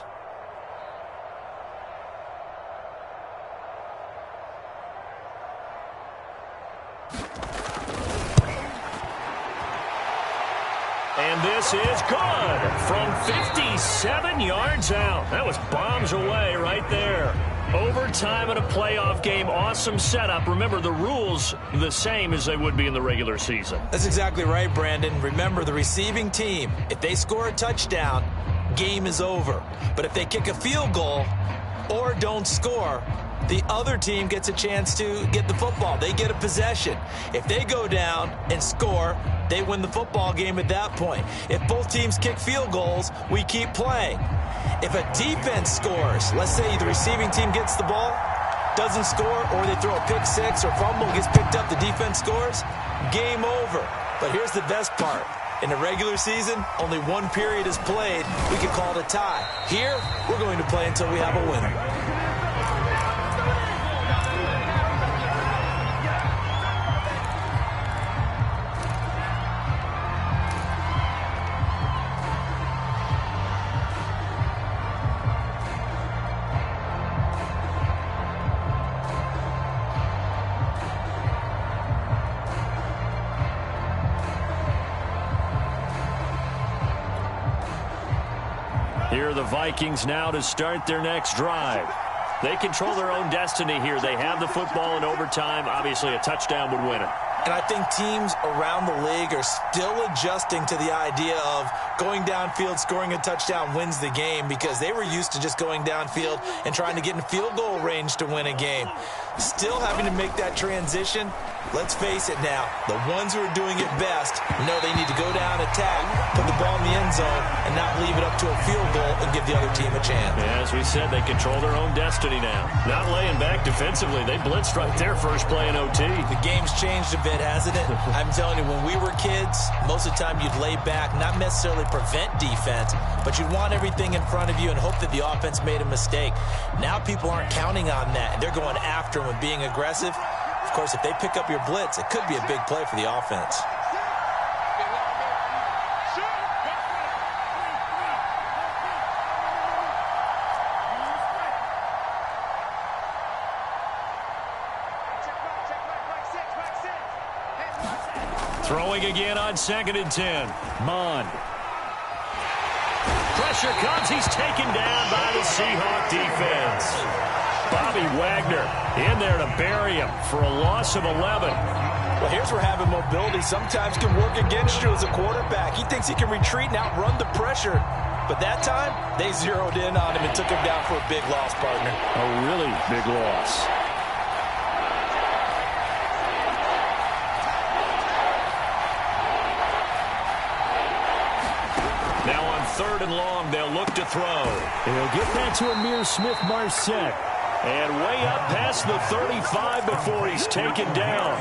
And this is good from 57 yards out. That was bombs away right there. Overtime in a playoff game, awesome setup. Remember, the rules the same as they would be in the regular season. That's exactly right, Brandon. Remember, the receiving team, if they score a touchdown, game is over. But if they kick a field goal or don't score, the other team gets a chance to get the football. They get a possession. If they go down and score, they win the football game at that point. If both teams kick field goals, we keep playing. If a defense scores, let's say the receiving team gets the ball, doesn't score, or they throw a pick six or fumble, gets picked up, the defense scores, game over. But here's the best part. In the regular season, only one period is played. We could call it a tie. Here, we're going to play until we have a winner. Here are the Vikings now to start their next drive. They control their own destiny here. They have the football in overtime. Obviously, a touchdown would win it. And I think teams around the league are still adjusting to the idea of going downfield, scoring a touchdown wins the game, because they were used to just going downfield and trying to get in field goal range to win a game. Still having to make that transition. Let's face it now, the ones who are doing it best know they need to go down, attack, put the ball in the end zone, and not leave it up to a field goal and give the other team a chance. Yeah, as we said, they control their own destiny now. Not laying back defensively. They blitzed right there first play in OT. The game's changed a bit, hasn't it? I'm telling you, when we were kids, most of the time you'd lay back, not necessarily prevent defense, but you'd want everything in front of you and hope that the offense made a mistake. Now people aren't counting on that, and they're going after them and being aggressive. Of course, if they pick up your blitz, it could be a big play for the offense. Throwing again on 2nd and 10. Mon. Pressure comes. He's taken down by the Seahawk defense. Bobby Wagner in there to bury him for a loss of 11. Well, here's where having mobility sometimes can work against you as a quarterback. He thinks he can retreat and outrun the pressure. But that time, they zeroed in on him and took him down for a big loss, partner. A really big loss. Now on 3rd and long, they'll look to throw. He'll get that to Amir Smith-Marset. And way up past the 35 before he's taken down.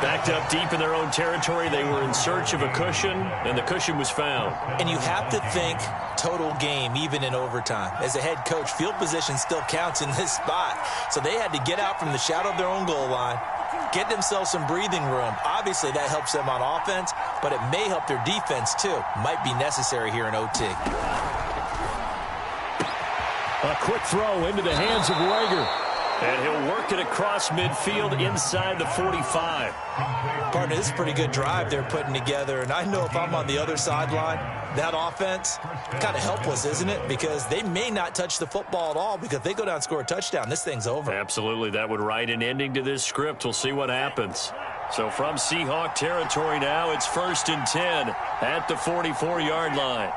Backed up deep in their own territory. They were in search of a cushion, and the cushion was found. And you have to think total game, even in overtime. As a head coach, field position still counts in this spot. So they had to get out from the shadow of their own goal line, get themselves some breathing room. Obviously, that helps them on offense, but it may help their defense, too. Might be necessary here in OT. A quick throw into the hands of Rager. And he'll work it across midfield inside the 45. Partner, this is a pretty good drive they're putting together. And I know if I'm on the other sideline, that offense, kind of helpless, isn't it? Because they may not touch the football at all, because if they go down and score a touchdown, this thing's over. Absolutely. That would write an ending to this script. We'll see what happens. So from Seahawk territory now, it's 1st and 10 at the 44-yard line.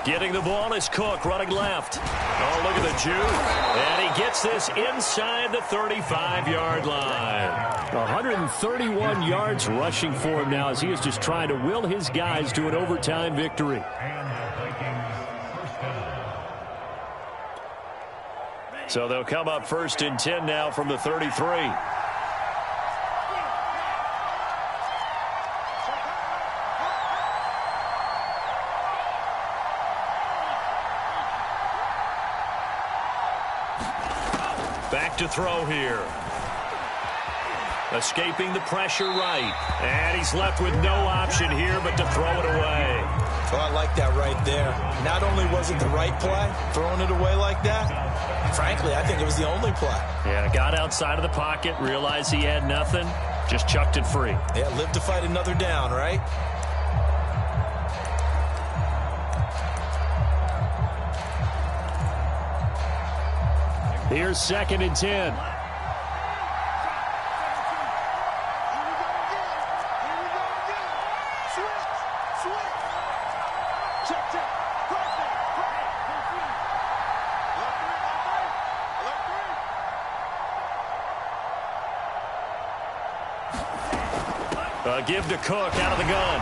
Getting the ball is Cook, running left. Oh, look at the juke. And he gets this inside the 35-yard line. 131 yards rushing for him now, as he is just trying to will his guys to an overtime victory. So they'll come up 1st and 10 now from the 33. back to throw here. Escaping the pressure right. And he's left with no option here but to throw it away. Oh, I like that right there. Not only was it the right play, throwing it away like that, frankly, I think it was the only play. Yeah, got outside of the pocket, realized he had nothing, just chucked it free. Yeah, live to fight another down, right? Here's 2nd and 10. Give to Cook out of the gun.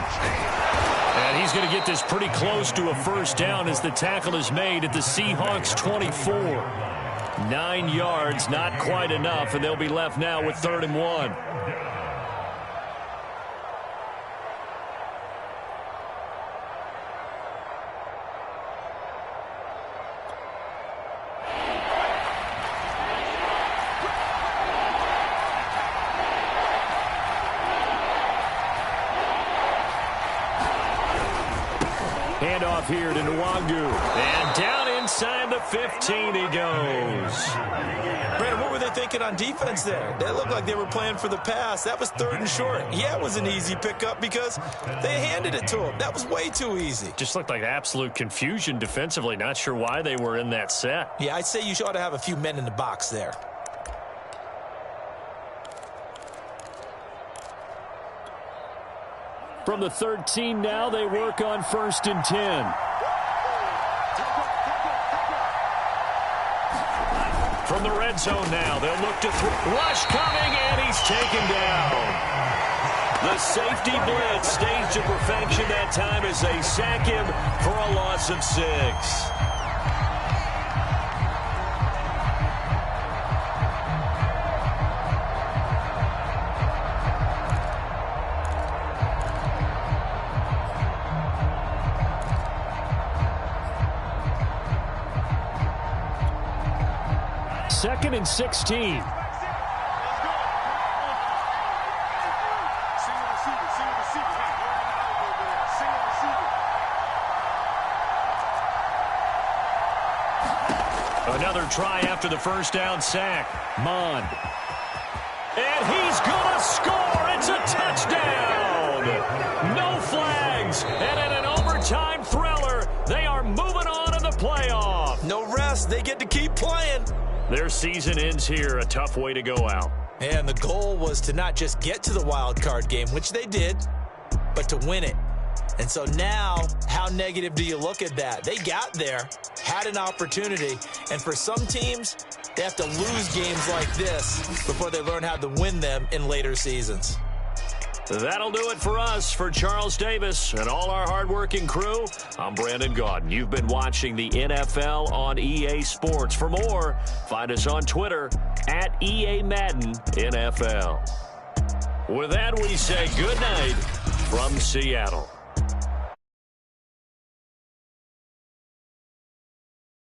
And he's going to get this pretty close to a first down as the tackle is made at the Seahawks 24. 9 yards, not quite enough, and they'll be left now with 3rd and 1. Handoff here to Nwangu. And down inside the 15 he goes. Brandon, what were they thinking on defense there? They looked like they were playing for the pass. That was 3rd and short. Yeah, it was an easy pickup because they handed it to him. That was way too easy. Just looked like absolute confusion defensively. Not sure why they were in that set. Yeah, I'd say you ought to have a few men in the box there. From the 13 now, they work on 1st and 10. From the red zone now, they'll look to throw. Rush coming, and he's taken down. The safety blitz staged to perfection that time as they sack him for a loss of 6. Second and 16. Another try after the first down sack. Mon. And he's going to score. It's a touchdown. No flags. And in an overtime thriller, they are moving on to the playoff. No rest. They get to keep playing. Their season ends here. A tough way to go out. And the goal was to not just get to the wild card game, which they did, but to win it. And so now, how negative do you look at that? They got there, had an opportunity, and for some teams, they have to lose games like this before they learn how to win them in later seasons. That'll do it for us. For Charles Davis and all our hardworking crew, I'm Brandon Gaudin. You've been watching the NFL on EA Sports. For more, find us on Twitter at EA Madden NFL. With that, we say good night from Seattle.